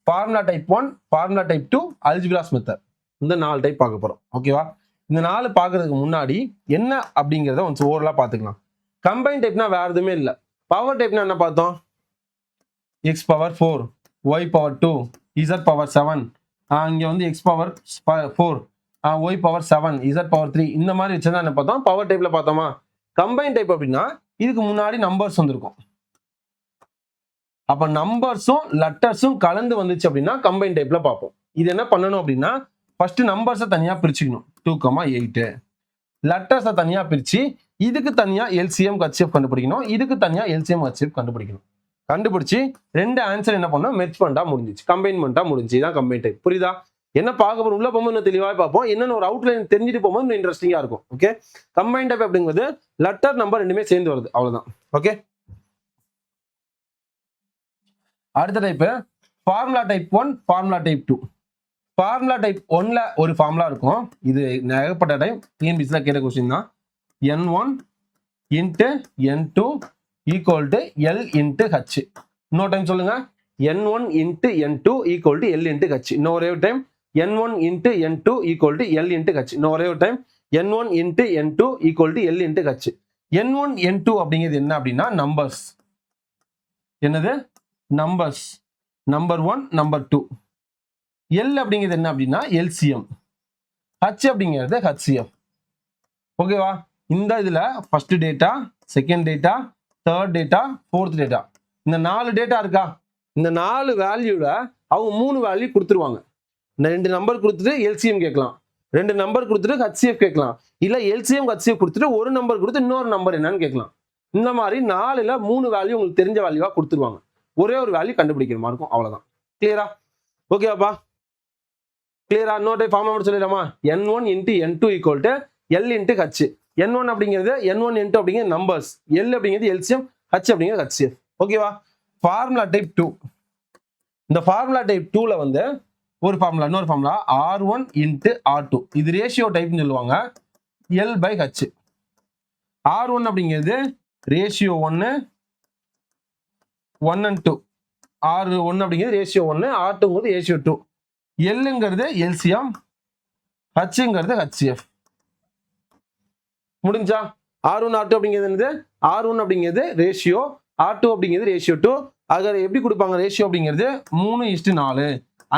formula type 1, formula type 2, algebras method. இந்த 4 டைப் பார்க்க போறோம். ஓகேவா? இந்த 4 பார்க்கறதுக்கு முன்னாடி என்ன அப்படிங்கிறத கொஞ்சம் ஓவரலா பார்த்துக்கலாம். கம்பைன் டைப்னா வேற எதுவுமே இல்லை. பவர் டைப்னா என்ன பார்த்தோம்? X power 4, y power 2, z power 7, இங்க x power 4, y power 7, z power 3. இந்த மாதிரி வச்சுதான் என்ன பார்த்தோம்? பவர் டைப்ல பார்த்தோமா? கம்பைன் டைப் அப்படின்னா இதுக்கு முன்னாடி நம்பர்ஸ் வந்திருக்கும். அப்ப நம்பர்ஸும் லெட்டர்ஸும் கலந்து வந்துச்சு அப்படின்னா கம்பைன் டைப்ல பார்ப்போம். இது என்ன பண்ணணும் அப்படின்னா, ஃபர்ஸ்ட் நம்பர்ஸை தனியா பிரிச்சுக்கணும். 2,8. லெட்டர்ஸை தனியா பிரிச்சு இதுக்கு தனியா எல்சிஎம் ஹெச்எஃப் கண்டுபிடிக்கணும், இதுக்கு தனியா எல்சிஎம் ஹெச்எஃப் கண்டுபிடிக்கணும். கண்டுபிடிச்சு ரெண்டு ஆன்சர் என்ன பண்ணா மெர்ஜ் பண்ணிட்டா முடிஞ்சிச்சு, கம்பைன் பண்ணிட்டா முடிஞ்சு. இதான் கம்பைன் டைப். புரியுதா? என்ன பார்க்க போறோம்? உள்ள போகும்போது இன்னும் தெளிவாக பார்ப்போம். என்னன்னு ஒரு அவுட்லைன் தெரிஞ்சுட்டு போகும்போது இன்னும் இன்ட்ரெஸ்டிங்கா இருக்கும். ஓகே, கம்பைன் டைப் அப்படிங்கிறது லெட்டர் நம்பர் ரெண்டுமே சேர்ந்து வருது, அவ்வளவுதான். ஓகே, அடுத்த type formula type 1, formula type 2. Formula type 1ல ஒரு ஃபார்முலா இருக்கும். இது ஏகப்பட்ட டைம் டிஎன்பிசில கேட்ட கொஸ்டின் தான். n1 into n2 equal to L into H. இன்னொரு டைம் சொல்லுங்க. n1 into n2 equal to L into H. இன்னொரு time n1 into n2 equal to L into H. இன்னொரு time n1 into n2 equal to L into H. n1 n2 அப்படிங்கிறது என்ன அப்படின்னா numbers. என்னது? Numbers. Number 1, number 2. L அப்படிங்கிறது என்ன அப்படின்னா LCM. H அப்படிங்கிறது ஹச்சிஎஃப். ஓகேவா? இந்த இதுல first data, second data, third data, fourth data, இந்த 4 டேட்டா இருக்கா? இந்த 4 வேல்யூல அவங்க 3 வேல்யூ கொடுத்துருவாங்க. இந்த 2 நம்பர் கொடுத்துட்டு எல்சிஎம் கேட்கலாம், 2 நம்பர் கொடுத்துட்டு ஹச்சிஎஃப் கேட்கலாம், இல்ல எல்சிஎம் ஹச்சிஎஃப் கொடுத்துட்டு ஒரு நம்பர் கொடுத்து இன்னொரு நம்பர் என்னன்னு கேட்கலாம். இந்த மாதிரி 4ல 3 வேல்யூ உங்களுக்கு தெரிஞ்ச வேல்யூவா கொடுத்துருவாங்க. ஒரே ஒரு வேல்யூ கண்டுபிடிக்கிற மாதிரி இருக்கும், அவ்வளவுதான். கிளியரா? ஓகேவாப்பா? கிளியரா? இன்னொரு ஃபார்முலா சொல்லிடலாமா? n1 into n2 equal to L into H. n1 அப்படிங்கிறது n1 n2 அப்படிங்கிறது நம்பர்ஸ், எல் அப்படிங்கிறது எல்சிஎம், ஹச் அப்படிங்கிறது ஹச்சிஎஃப். ஓகேவா? Formula type 2. இந்த ஃபார்முலா டைப் 2ல ஒரு ஃபார்முலா, இன்னொரு ஃபார்முலா R1 இன்ட்டு R2. இது ரேஷியோ டைப்னு சொல்லுவாங்க. L/H. R1 அப்படிங்கிறது ரேஷியோ 1 and 2. R1 அப்படிங்கிறது ரேஷியோ 1, R2ங்கிறது ரேஷியோ 2. Lங்கிறது LCM, Hங்கிறது HCF. முடிஞ்சா? R1 R2 அப்படிங்கிறது என்னது? R1 அப்படிங்கிறது ரேஷியோ, R2 அப்படிங்கிறது ரேஷியோ 2. அத எப்படி கொடுப்பாங்க ரேஷியோ அப்படிங்கிறது? 3:4,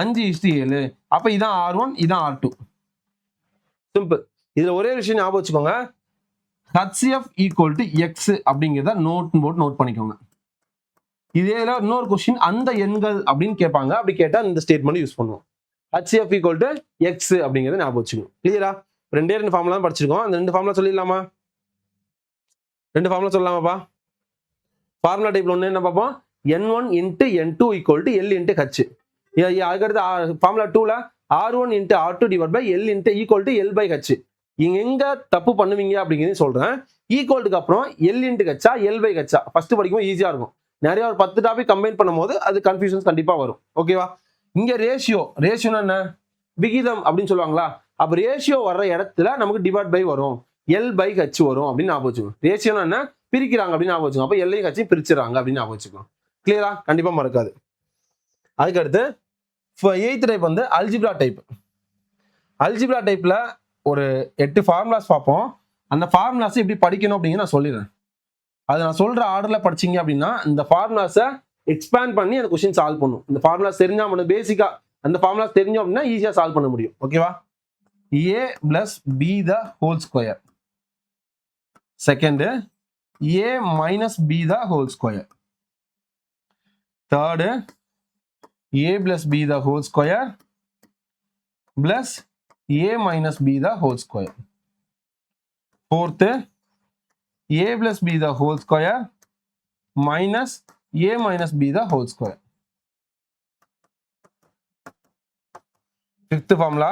5:7. அப்ப இதான் R1, இதான் R2. சிம்பிள். இதுல ஒரே விஷயம் ஞாபகம் வச்சுக்கோங்க. HCF ஈக்குவல் டு X அப்படிங்கிறத நோட் பண்ணிக்கோங்க. இதே இன்னொரு கொஸ்டின் அந்த எண்கள் அப்படின்னு கேட்பாங்க. அப்படி கேட்டா இந்த ஸ்டேட்மெண்ட் யூஸ் பண்ணுவோம். HCF ஈக்குவல் டு X அப்படிங்கிறத ஞாபகம் வச்சுக்கணும். கிளியரா? ரெண்டு ஃபார்முலா தான் படிச்சிருக்கோம். அந்த 2 ஃபார்முலா சொல்லிடலாமா? 2 ஃபார்முலா சொல்லலாமாப்பா? ஃபார்முலா டைப்ல ஒன்று என்ன பார்ப்போம்? N1 into N2 equal to L into H. அதுக்கடுத்து ஃபார்முலா 2ல R1 into R2 divide by L into equal to L/H. எங்க தப்பு பண்ணுவீங்க அப்படிங்கிறது சொல்றேன். ஈக்குவல்டுக்கு அப்புறம் L into H L/H first படிக்கும் ஈஸியா இருக்கும். நிறைய ஒரு 10 டாபிக் கம்பைன் பண்ணும்போது அது கன்ஃபியூஷன்ஸ் கண்டிப்பா வரும். ஓகேவா? இங்க ரேஷியோனா என்ன? விகிதம் அப்படின்னு சொல்லுவாங்களா? அப்ப ரேஷியோ வர்ற இடத்துல நமக்கு டிவைட் பை வரும், L/H வரும் அப்படின்னு ஞாபகம் வச்சுக்கணும். ரேஷியோனா என்ன? பிரிக்கிறாங்க அப்படின்னு ஞாபகம் வச்சுக்கணும். அப்ப L H பிரிச்சுறாங்க அப்படின்னு ஞாபகம் வச்சுக்கணும். கிளியரா? கண்டிப்பா மறக்காது. அதுக்கடுத்து 8th டைப் வந்து அல்ஜிப்ரா டைப். அல்ஜிப்ரா டைப்ல ஒரு 8 ஃபார்முலாஸ் பார்ப்போம். அந்த ஃபார்முலாஸ் எப்படி படிக்கணும் அப்படின்னு நான் சொல்லிடுறேன். அது நான் சொல்ற ஆர்டர்ல படிச்சீங்க அப்படின்னா இந்த ஃபார்முலாஸை எக்ஸ்பேண்ட் பண்ணி அந்த கொஸ்டின் சால்வ் பண்ணும். இந்த ஃபார்முலாஸ் தெரிஞ்சா மட்டும் பேசிக்கா அந்த ஃபார்முலாஸ் தெரிஞ்சோம் அப்படின்னா ஈஸியா சால்வ் பண்ண முடியும். ஓகேவா? A plus B the whole square. Second, A minus B the whole square. Third, A plus B the whole square plus A minus B the whole square. Fourth, A plus B the whole square minus A minus B the whole square. Fifth formula,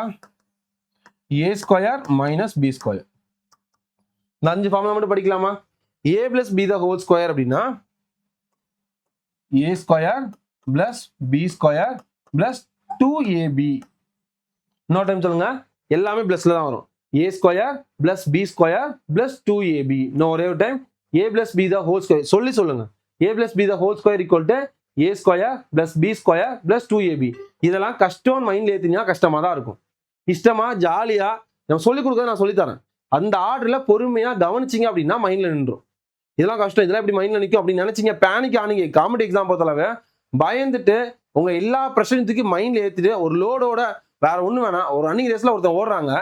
A square minus B square. இந்த 5 formula மட்டும் படிக்கலாமா? A plus B the whole square அப்படின்னா A square plus B square plus 2AB. இன்னொரு time சொல்லுங்க. எல்லாமே பிளஸ்ல தான் வரும். A square plus B square plus 2AB. இன்னும் ஒரே ஒரு time A plus B the whole square சொல்லுங்க. A plus B the whole square equal to A square plus B square plus 2AB. இதெல்லாம் கஷ்டம் மைண்ட்ல ஏத்தினா கஷ்டமா தான் இருக்கும். இஷ்டமா ஜாலியா நம்ம சொல்லிக் கொடுக்க நான் சொல்லித்தரேன். அந்த ஆர்டர்ல பொறுமையா கவனிச்சிங்க அப்படின்னா மைண்ட்ல நின்றும். இதெல்லாம் கஷ்டம், இதெல்லாம் எப்படி மைண்ட்ல நிற்கும் அப்படின்னு நினைச்சிங்க பேனிக் ஆனீங்க. காம்படி எக்ஸாம் பொறுத்தளவு பயந்துட்டு உங்க எல்லா பிரச்சனையும் தூக்கி மைண்ட்ல ஏத்திட்டு ஒரு லோடோட வேற ஒண்ணு வேணாம். ஒரு ரன்னிங் ரேஸ்ல ஒருத்தன் ஓடுறாங்க,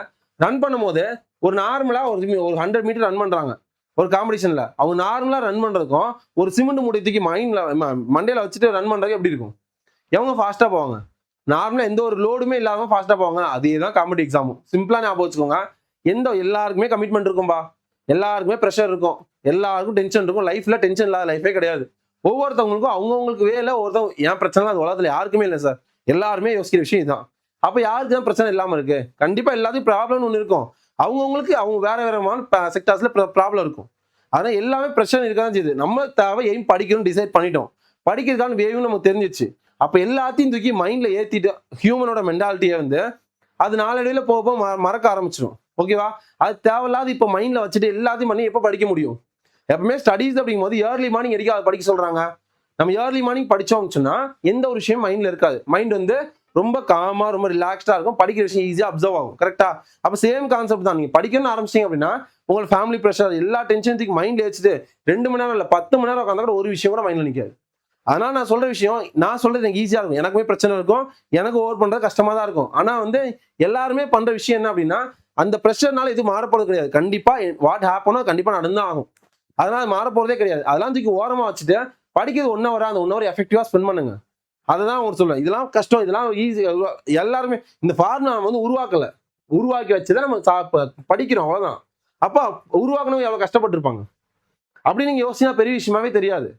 ரன் பண்ணும்போது ஒரு நார்மலா ஒரு 100 மீட்டர் ரன் பண்றாங்க ஒரு காம்படிஷன்ல. அவங்க நார்மலா ரன் பண்றதுக்கும் ஒரு சிமெண்ட் மூட்டை தூக்கி மண்டையில வச்சுட்டு ரன் பண்றது எப்படி இருக்கும்? எவங்க ஃபாஸ்டா போவாங்க? நார்மலா எந்த ஒரு லோடுமே இல்லாம ஃபாஸ்டா போவாங்க. அதேதான் காம்படி எக்ஸாமும். சிம்பிளா ஞாபகம் வச்சுக்கோங்க. எல்லாருக்குமே கமிட்மெண்ட் இருக்கும்பா, எல்லாருக்குமே ப்ரெஷர் இருக்கும், எல்லாருக்கும் டென்ஷன் இருக்கும். லைஃப்ல டென்ஷன் இல்லாத லைஃபே கிடையாது. ஒவ்வொருத்தவங்களுக்கும் அவங்கவுங்களுக்கு வேலை ஒருத்தவங்க ஏன் பிரச்சனை அது உலகத்துல யாருக்குமே இல்லை சார். எல்லாருமே யோசிக்கிற விஷயம் இதுதான். அப்ப யாருக்கு தான் பிரச்சனை இல்லாம இருக்கு? கண்டிப்பா எல்லாத்தையும் ப்ராப்ளம் ஒன்று இருக்கும். அவங்கவுங்களுக்கு அவங்க வேற வேறமான செக்டார்ஸ்ல ப்ராப்ளம் இருக்கும். அதனால எல்லாமே பிரச்சனை இருக்கதான் செய்யுது. நம்ம தேவை எய்ம் படிக்கணும்னு டிசைட் பண்ணிட்டோம். படிக்கிறதுக்கான வேவும் நமக்கு தெரிஞ்சிச்சு. அப்ப எல்லாத்தையும் தூக்கி மைண்ட்ல ஏத்திட்டு ஹியூமனோட மென்டாலிட்டியை வந்து அது நாளடைவில் போக மறக்க ஆரம்பிச்சிடும். ஓகேவா? அது தேவையில்லாத இப்ப மைண்ட்ல வச்சுட்டு எல்லாத்தையும் பண்ணி எப்ப படிக்க முடியும்? எப்பவுமே ஸ்டடீஸ் அப்படிங்கும் போது ஏர்லி மார்னிங் எடிக்க படிக்க சொல்றாங்க. நம்ம ஏர்லி மார்னிங் படிச்சோம்னு சொன்னா எந்த ஒரு விஷயம் மைண்ட்ல இருக்காது. மைண்ட் வந்து ரொம்ப காமா ரொம்ப ரிலாக்ஸ்டா இருக்கும். படிக்கிற விஷயம் ஈஸியா அப்சர்வ் ஆகும். கரெக்டா? அப்ப சேம் கான்செப்ட் தான். நீங்க படிக்கணும்னு ஆரம்பிச்சீங்க அப்படின்னா உங்களோட ஃபேமிலி ப்ரெஷர் எல்லா டென்ஷனுக்கு மைண்ட்ல வச்சுட்டு 2 மணி நேரம் இல்ல 10 மணி நேரம் உட்காந்தா கூட ஒரு விஷயம் கூட மைண்ட்ல நிற்காது. அதனால நான் சொல்ற விஷயம் நான் சொல்றது எனக்கு ஈஸியா இருக்கும். எனக்குமே பிரச்சனை இருக்கும், எனக்கு ஓவர் பண்றது கஷ்டமா தான் இருக்கும். ஆனா வந்து எல்லாருமே பண்ற விஷயம் என்ன அப்படின்னா அந்த ப்ரெஷர்னால இது மாறப்போறது கிடையாது. கண்டிப்பா வாட் ஹேப்பனோ கண்டிப்பா நடந்துதான் ஆகும். அதனால மாறப்போறதே கிடையாது. அதெல்லாம் தூக்கி ஓரமா வச்சுட்டு படிக்கிறது 1 hour அந்த 1 hour எஃபெக்டிவா ஸ்பெண்ட் பண்ணுங்க. அதுதான் உங்களுக்கு சொல்லுவேன். இதெல்லாம் கஷ்டம், இதெல்லாம் ஈஸி. எல்லாருமே இந்த ஃபார்முலா வந்து உருவாக்கி வச்சுதான் நம்ம படிக்கிறோம். அவ்வளவுதான். அப்ப உருவாக்கணும் எவ்வளவு கஷ்டப்பட்டிருப்பாங்க அப்படி நீங்க யோசிச்சா பெரிய விஷயமாவே தெரியாது.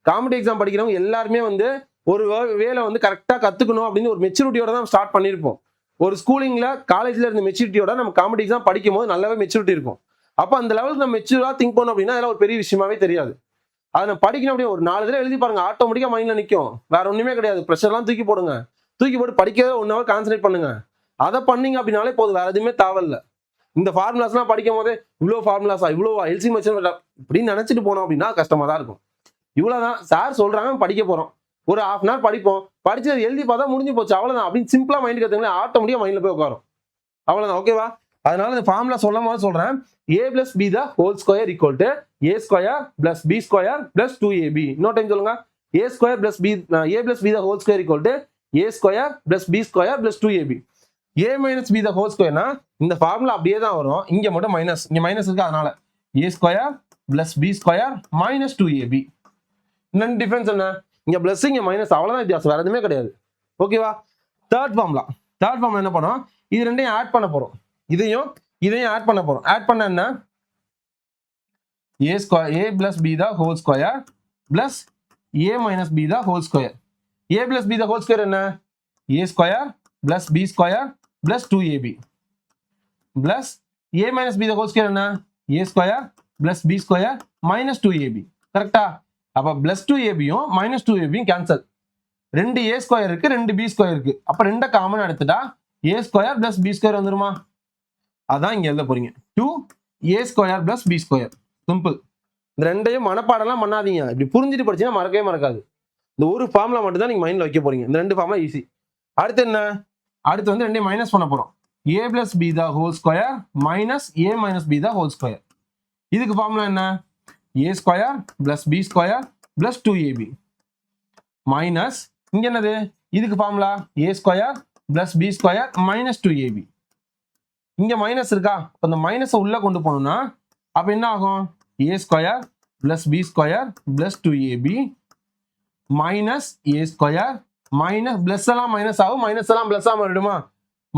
காம்படி எக்ஸாம் படிக்கிறவங்க எல்லாருமே வந்து ஒரு வேலை வந்து கரெக்டா கத்துக்கணும் அப்படின்னு ஒரு மெச்சூரிட்டியோட தான் ஸ்டார்ட் பண்ணிருப்போம். ஒரு ஸ்கூலிங்ல காலேஜ்ல இருந்த மெச்சூரிட்டியோட நம்ம காம்படி எக்ஸாம் படிக்கும் போது நல்லாவே மெச்சூரிட்டி இருக்கும். அப்ப அந்த லெவலுக்கு நம்ம மெச்சூரா திங்க் பண்ணோம் அப்படின்னா அதெல்லாம் ஒரு பெரிய விஷயமாவே தெரியாது. அதை நம்ம படிக்கணும் அப்படியே ஒரு 4 தடவை எழுதி பாருங்க, ஆட்டோமேட்டிக்கா மைண்ட்ல நிற்கும். வேற ஒண்ணுமே கிடையாது. ப்ரெஷர்லாம் தூக்கி போடுங்க. தூக்கி போட்டு படிக்கவே 1 hour கான்சன்ட்ரேட் பண்ணுங்க. அதை பண்ணீங்க அப்படின்னாலே போதும், வேற எதுவுமே தேவையில்ல. இந்த ஃபார்முலாஸ்லாம் படிக்கும் போதே இவ்வளோ ஃபார்முலாஸா, இவ்வளோ எல்சி மச்சன் இப்படின்னு நினைச்சிட்டு போனோம் அப்படின்னா கஷ்டமா தான் இருக்கும். இவ்வளவுதான் சார் சொல்றாங்க, படிக்க போறோம், ஒரு 1/2 hour படிப்போம், படிச்சு எழுதி பார்த்தா முடிஞ்சு போச்சு, அவ்வளவுதான் அப்படின்னு சிம்பிளா மைண்ட் கத்துங்களேன், ஆட்டோமேட்டிக்கா மைண்ட்ல போய் உட்காரும். அவ்வளவுதான். ஓகேவா? அதனால இந்த ஃபார்முலா சொல்லும் போது சொல்றேன், a plus b the whole square equal to a square plus b square plus 2ab. இன்னொரு டைம் சொல்லுங்க, a square plus b the whole square equal to a square plus b square plus 2ab. a minus b the whole square னா இந்த formula அப்படியே தான் வரும், இங்க மட்டும் minus, இங்க மைனஸ் இருக்கு, அதனால a square plus b square minus 2ab. இந்த டிஃபரன்ஸ் என்ன? இங்க பிளஸ் இங்க மைனஸ், அவ்வளவுதான் வித்தியாசம், வேற எதுவுமே கிடையாது. ஓகேவா? தேர்ட் ஃபார்முலா என்ன பண்ணோம், இது ரெண்டையும் ஆட் பண்ண போறோம், இதையும் ஆட் பண்ண போறோம். ஆட் பண்ண என்ன? a square a plus b the whole square plus a minus b the whole square. a plus b the whole square என்ன? a square plus b square plus 2ab plus a minus b the whole square என்ன? a square plus b square minus 2ab. கரெக்டா? அப்ப plus 2ab யும் minus 2ab யும் cancel. 2 a square இருக்கு, 2 b square இருக்கு. அப்ப 2 common எடுத்துட்டா a square plus b square வந்துருமா? அதான் இங்க எழுத போறீங்க, 2a square plus b square. Simple. இந்த ரெண்டையும் மனப்பாடம்லாம் பண்ணாதீங்க, இப்படி புரிஞ்சுட்டு படிச்சீங்கன்னா மறக்கவே மறக்காது. இந்த ஒரு ஃபார்முலா மட்டும் தான் நீங்க மைண்ட்ல வைக்க போறீங்க. இந்த 2 ஃபார்முலா ஈஸி. அடுத்து என்ன? அடுத்து வந்து ரெண்டையும் மைனஸ் பண்ண போறோம். a plus b the whole square minus a minus b the whole square. இதுக்கு ஃபார்முலா என்ன? a square plus b square plus 2ab minus இங்க என்னது? இதுக்கு formula a square plus b square minus 2ab. இங்க minus இருக்கா? அப்ப இந்த minus உள்ள கொண்டு போனோம்னா அப்ப என்ன ஆகும்? a square plus b square plus 2ab minus a square minus plus எல்லாம் மைனஸ் ஆகும், மைனஸ் எல்லாம் பிளஸ் ஆக மாறிடுமா?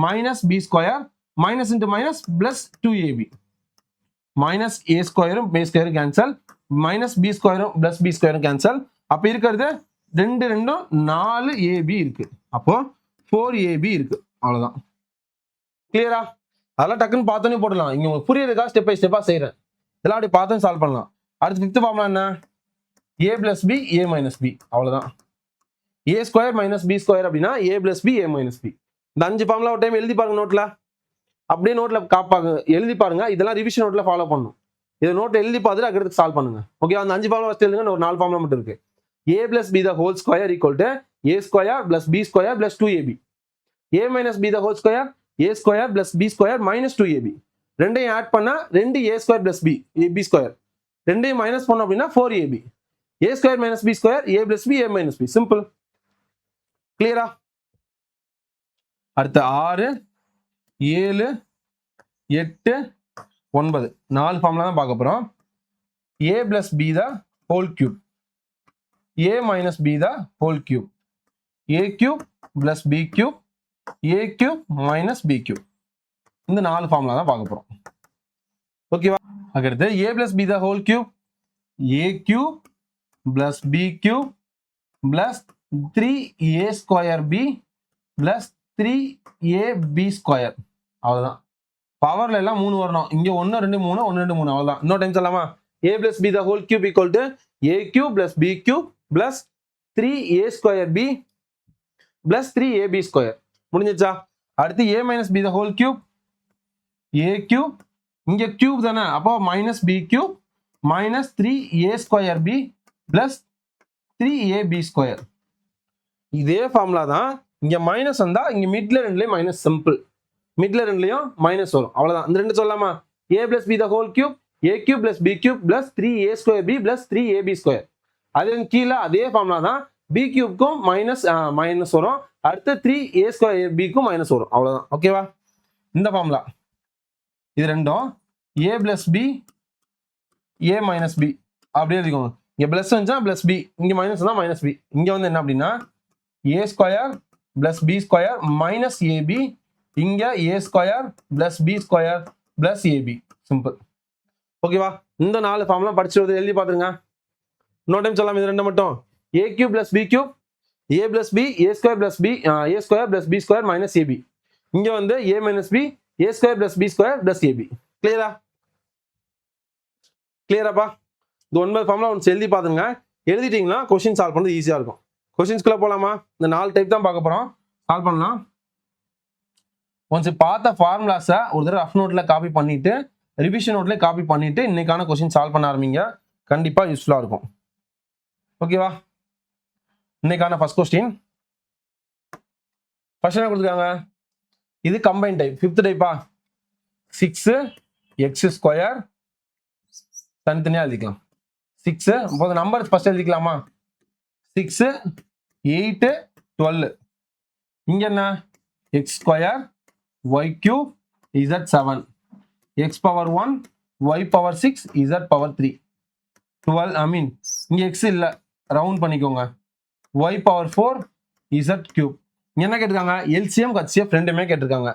minus b square minus into minus plus 2ab minus a square b square cancel, minus b square plus b square cancel. அப்ப இருக்கிறது 2 2 4ab இருக்கு, அப்போ 4ab இருக்கு. அவ்வளவுதான். கிளியரா? அதெல்லாம் டக்குன்னு பார்த்தோன்னே போடலாம். இங்க உங்களுக்கு புரியறதுக்கா ஸ்டெப் பை ஸ்டெப்பா செய்யறேன், இதெல்லாம் அப்படி பார்த்து சால்வ் பண்ணலாம். அடுத்து ஃபிஃப்த் ஃபார்முலா என்ன? a plus b a minus b. அவ்வளவுதான். a square minus b square அப்படின்னா a plus b a minus b. இந்த 5 ஃபார்முலா ஒரு டைம் எழுதி பாருங்க நோட்ல, அப்படியே நோட்ல காப்பாங்க, எழுதி பாருங்க. இதெல்லாம் ரிவிஷன் நோட்ல ஃபாலோ பண்ணணும். இதை நோட்ல எழுதி பார்த்துட்டு அதுக்கு சால்வ் பண்ணுங்க. ஓகே, அந்த 5 ஃபார்முலா ஃபர்ஸ்ட் எழுதுங்க, ஒரு 4 ஃபார்முலா மட்டும் இருக்கு. a plus b the whole square equal to a square plus b square plus 2ab. a minus b the whole square a square plus b square minus 2ab. ரெண்டையும் add பண்ணா 2a square plus b b square. ரெண்டையும் minus பண்ணோம் அப்படின்னா 4ab. a square minus b square a plus b a minus b. Simple. கிளியரா? அடுத்து 6 7 8 9 4 formula தான் பார்க்க போறோம். a plus b the whole cube a minus b the whole cube a cube plus b cube a cube minus b cube. இந்த 4 formula தான் பார்க்க போறோம். ஓகேவா? அடுத்து a plus b the whole cube a cube plus b cube plus 3a square b plus 3ab square. அவ்வளவுதான். பவர்ல எல்லாம் 3 வரணும், இங்க 1 2 3 1 2 3. அவ்வளவுதான். இன்னொரு டைம் சொல்லலாமா? a plus b the whole cube equal to a cube plus b cube plus 3a square b plus 3ab square. முடிஞ்சிச்சா? அடுத்து a minus b the whole cube a cube, இங்க cube தானே, அப்போ minus b cube minus 3a square b plus 3ab square. இதே formula தான். இங்க minus வந்தா இங்க மிட்ல ரெண்டுலயும் மைனஸ், சிம்பிள். மிட்ல ரெண்டுலயும் மைனஸ் வரும், அவ்வளவுதான். இந்த ரெண்டு சொல்லலாமா? a plus b the whole cube a cube plus b cube plus 3a square b plus 3ab square. அது கீழே அதே ஃபார்முலா தான். b cube-க்கும் மைனஸ் வரும், அடுத்து 3a square b க்கும் மைனஸ் வரும், அவ்வளவுதான். ஓகேவா? இந்த ஃபார்முலா இது ரெண்டும் a plus b a minus b அப்படியே எழுதிக்கோங்க. இங்க பிளஸ் வந்துச்சா பிளஸ் b, இங்க மைனஸ் தான் மைனஸ் b. இங்க வந்து என்ன அப்படின்னா a square plus b square minus ab, இங்க a square plus b square plus ab. Simple. ஓகேவா? இந்த 4 ஃபார்முலா படிச்சு எழுதி பாத்துருங்க. இன்னொரு டைம் சொல்லலாம், இது ரெண்டு மட்டும். a cube plus b cube a plus b a square plus b a square plus b square minus ab. இங்க வந்து a minus b a square plus b square plus ab. கிளியரா? கிளியராப்பா? இந்த 9 ஃபார்முலா ஒன்று எழுதி பாத்துங்க. எழுதிட்டீங்கன்னா கொஸ்டின் சால்வ் பண்ணுறது ஈஸியா இருக்கும். கொஸ்டின்ஸ்குள்ள போலாமா? இந்த 4 டைப் தான் பார்க்க போறோம். சால்வ் பண்ணலாம். ஒன்ஸ் பார்த்த ஃபார்முலாஸை ஒரு தடவை ரஃப் நோட்ல காப்பி பண்ணிட்டு ரிவிஷன் நோட்ல காப்பி பண்ணிட்டு இன்னைக்கான கொஸ்டின் சால்வ் பண்ண ஆரம்பிங்க. கண்டிப்பா யூஸ்ஃபுல்லா இருக்கும். ஓகேவா? இன்னைக்கான ஃபர்ஸ்ட் கொஸ்டின் ஃபர்ஸ்ட் என்ன கொடுத்துருக்காங்க? இது கம்பைன் டைப், ஃபிஃப்த் டைப்பா. 6x² தனித்தனியா எழுதிக்கலாம். 6 நம்பர் ஃபர்ஸ்ட் எழுதிக்கலாமா? 6 8 12. இங்க என்ன? x² y³ z7 x power 1 y power 6 z power 3 12. இங்க x இல்ல, ரவுண்ட் பண்ணிக்கோங்க. y பவர் 4 z³ என்ன கேட்டிருக்காங்க? LCM HCF ரெண்டுமே கேட்டிருக்காங்க.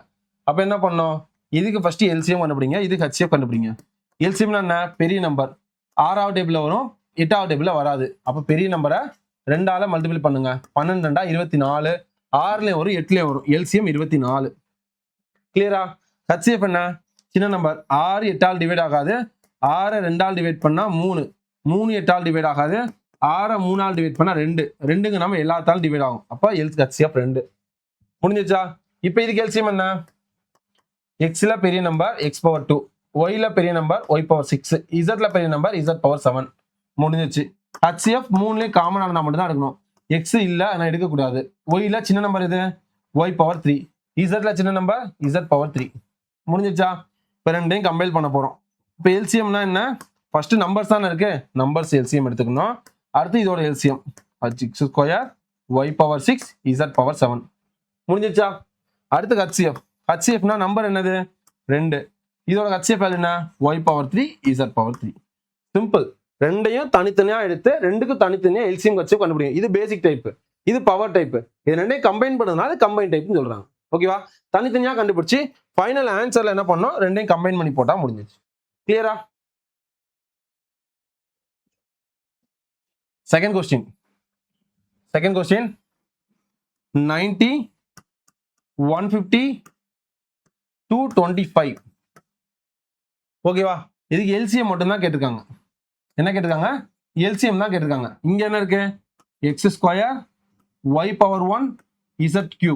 அப்ப என்ன பண்ணோம்? இதுக்கு ஃபர்ஸ்ட் LCM கண்டுபிடிங்க, இதுக்கு HCF கண்டுபிடிங்க. LCM என்ன? பெரிய நம்பர் 6வது டேபிள்ல வரும், 8வது டேபிள்ல வராது. அப்ப பெரிய நம்பரை 2ஆல மல்டிபிள் பண்ணுங்க. 12 2 24, 6லயும் வரும் 8லயும் வரும். LCM 24. கிளியரா? HCF என்ன? சின்ன நம்பர் 6 8ஆல் டிவைட் ஆகாது, 6 2ஆல் டிவைட் பண்ணா 3, 3 8ஆல் டிவைட் ஆகாது, 6 3ஆல் டிவைட் பண்ணா 2, 2ங்க நம்ம எல்லாத்தாலும் டிவைட் ஆகும். அப்ப HCF 2 முடிஞ்சிச்சா? இப்போ இதுக்கு LCM என்ன? எக்ஸ்ல பெரிய நம்பர் x பவர் 2, ஒய்ல பெரிய நம்பர் y பவர் 6, இசட்ல பெரிய நம்பர் z பவர் 7 முடிஞ்சிச்சு. HCF மூணுலயும் காமனா இருந்தா மட்டும் தான் எடுக்கணும். x இல்ல நான் எடுக்க கூடாது. ஒய்ல சின்ன நம்பர் இது y பவர் 3, இசட்ல சின்ன நம்பர் z பவர் 3 முடிஞ்சிச்சா? இப்போ ரெண்டையும் கம்பைல் பண்ண போறோம். இப்போ LCMனா என்ன? ஃபர்ஸ்ட் நம்பர்ஸ் தானே இருக்கு, நம்பர்ஸ் LCM எடுத்துக்கணும். அடுத்து இதோட LCM x² y power 6 z power 7 முடிஞ்சிச்சா? அடுத்து HCFனா நம்பர் என்னது? 2. இதோட HCF என்ன? y power 3 z power 3. Simple. ரெண்டையும் தனித்தனியா எடுத்து ரெண்டுக்கும் தனித்தனியா LCM HCF கண்டுபிடிங்க. இது பேசிக் டைப், இது பவர் டைப். இது ரெண்டையும் கம்பைன் பண்ணதுனால கம்பைன் டைப்னு சொல்றாங்க. ஓகேவா? தனித்தனியா கண்டுபிடிச்சு ஃபைனல் ஆன்சர்ல என்ன பண்ணோம்? ரெண்டையும் கம்பைன் பண்ணி போட்டா முடிஞ்சிச்சு. கிளியரா? Second question 90 150 225. ஓகேவா? இதுக்கு LCM மட்டும் தான் கேட்டிருக்காங்க. என்ன கேட்டிருக்காங்க? LCM தான் கேட்டிருக்காங்க. இங்க என்ன இருக்கு? x² y power 1 z³.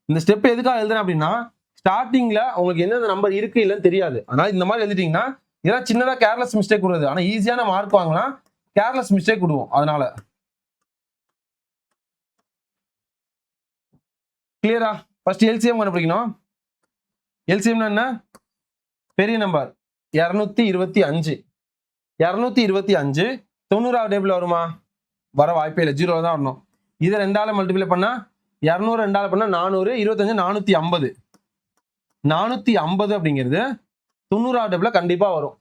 இந்த ஸ்டெப் எதுக்காக எழுதுறேன் அப்படின்னா, ஸ்டார்டிங்ல உங்களுக்கு என்ன நம்பர் இருக்கு இல்லைன்னு தெரியாது. அதனால இந்த மாதிரி எழுதிட்டீங்கன்னா இதெல்லாம் சின்னதா கேர்லெஸ் மிஸ்டேக் விடுறது. ஆனா ஈஸியான மார்க் வாங்கலாம், கேர்லெஸ் மிஸ்டேக் விடுவோம். அதனால கிளியரா? ஃபர்ஸ்ட் LCM கண்டுபிடிக்கணும். LCM என்ன? பெரிய நம்பர் 225. 225 90வது டேபிள்ல வருமா? வர வாய்ப்பே இல்லை, 0 தான் வரணும். இதை 2ஆல மல்டிப்ளை பண்ணா 200, 2ஆல பண்ணா 400, 25 450. 450 அப்படிங்கிறது 90வது டேபிள்ல கண்டிப்பா வரும்.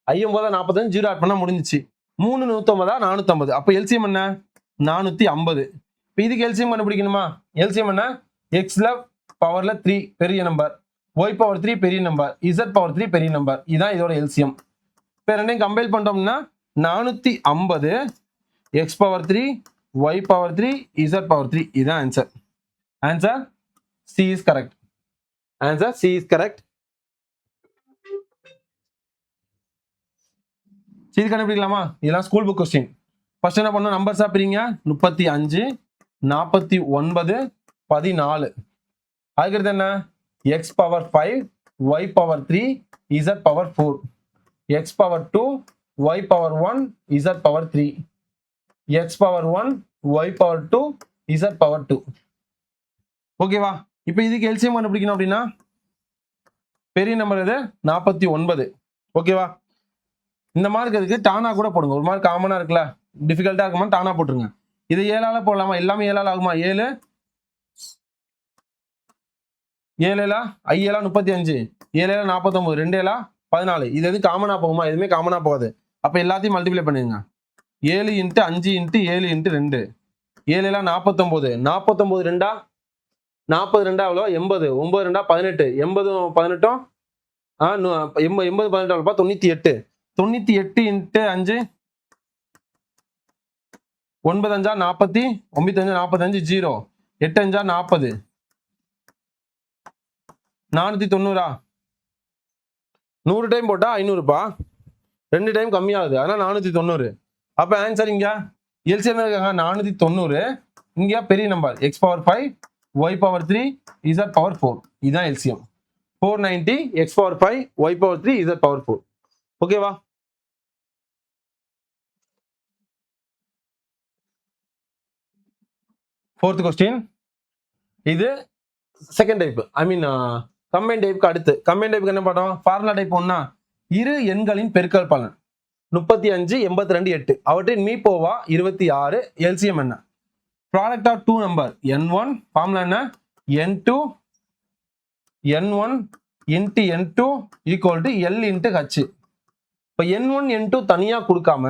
50 45 0 ஆட் பண்ணா முடிஞ்சிச்சு. 3 150 450. அப்ப LCM என்ன? 450. இப்போ இதுக்கு LCM கண்டுபிடிக்கணுமா? LCM என்ன? xல பவர்ல 3 பெரிய நம்பர், y பவர் 3 பெரிய நம்பர், z பவர் 3 பெரிய நம்பர். இதுதான் இதோட LCM. இப்போ ரெண்டையும் கம்பைல் பண்ணிட்டோம்னா 450 x power 3 y power 3 z power 3. இதுதான் answer. Answer C is correct. Answer C is correct. இது கண்டுபிடிக்கலாமா? இதெல்லாம் ஸ்கூல் புக் கொஸ்டின். ஃபர்ஸ்ட் என்ன பண்ணணும்? நம்பர்ஸா பிரிங்க. 35 49 14. அதுக்கடுத்து என்ன? x power 5 y power 3 z power 4, x power 2 y power 1 z power 3, x power 1 y power 2 z power 2. ஓகேவா? இப்போ இதுக்கு LCM கண்டுபிடிக்கணும் அப்படின்னா பெரிய நம்பர் எது? 49. ஓகேவா? இந்த மார்க் எதுக்கு? டானா கூட போடுங்க. ஒரு மார்க் காமனா இருக்குல்ல, டிஃபிகல்ட்டா இருக்குமா? டானா போட்டுருங்க. இது 7ஆல போடலாமா? எல்லாமே 7ஆல ஆகுமா? 7 7 ஐ 35, 7 49, 2 14. இது எது காமனா போகுமா? எதுவுமே காமனா போகாது. அப்ப எல்லாத்தையும் மல்டிப்ளை பண்ணுங்க. 7 × 5 × 7 × 2, 7 49, 49 2 42 எவ்வளோ? 80, 9 2 18, 80 18 80 18 எவ்வளோப்பா? 98. 98 × 5 9 5 40, 9 45 0, 8 5 40, 490. 100 டைம் போட்டா 500பா, 2 டைம் கம்மியாகுது, அதனால 490. அப்ப ஆன்சர் இங்க LCM இருக்காங்க 490. இங்க பெரிய number x power 5 y power 3 z power 4 இதுதான் LCM 490 x power 5 y power 3 z power 4 ஓகேவா ஃபோர்த் கொஸ்டின் இது செகண்ட் டைப் ஐ மீன் கம்பைன் டைப்புக்கு அடுத்து கம்பைன் டைப்புக்கு என்ன பண்றோம் ஃபார்முலா டைப் ஒன்னா இரு எண்களின் பெருக்கல் பலன் 35 82 8 அவற்றின் மீப்போவா 26 எல்சிஎம் என்ன product of two number n1 formula என்ன n2 n1 into n2 equal to l into h இப்போ n1 n2 தனியா கொடுக்காம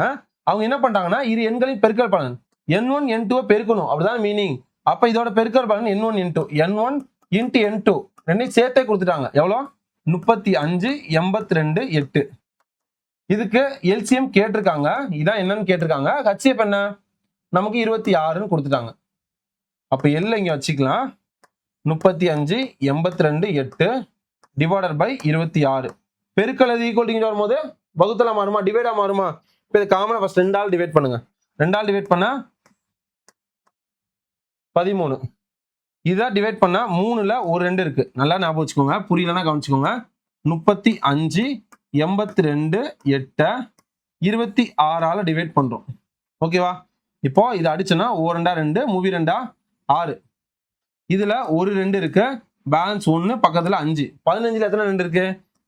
அவங்க என்ன பண்றாங்கன்னா இரு எண்களின் பெருக்கல் பலன் n1 n2 பெருக்கணும் அப்படிதான் மீனிங் அப்ப இதோட பெருக்கல் பலன் n1 n2 n1 into n2 ரெண்டையும் சேர்த்தே கொடுத்துட்டாங்க எவ்வளோ 35 82 8 இதுக்கு எல்சிஎம் கேட்டிருக்காங்க இதான் என்னன்னு கேட்டிருக்காங்க ஹச்சிஎஃப் என்ன நமக்கு 26ன்னு கொடுத்துட்டாங்க அப்ப எல்ல இங்க வச்சுக்கலாம் 35 82 8 டிவைடட் பை 26 பெருக்கல் அது ஈக்குவல் வரும்போது வகுத்தல மாறுமா டிவைடா மாறுமா இப்போ இது காமனா ஃபர்ஸ்ட் ரெண்டால் டிவைட் பண்ணுங்க ரெண்டால் டிவைட் பண்ணா 13 இதை டிவைட் பண்ணா 3ல ஒரு 2 இருக்கு நல்லா ஞாபகம் வச்சுக்கோங்க புரியலன்னா கவனிச்சுக்கோங்க 35 82 8 26ஆல டிவைட் பண்றோம் ஓகேவா இப்போ இதை அடிச்சோன்னா ஓ ரெண்டா 2 மூவி ரெண்டா 6 இதுல ஒரு 2 இருக்கு பேலன்ஸ் 1 பக்கத்துல 5 15ல எத்தனை 2 இருக்கு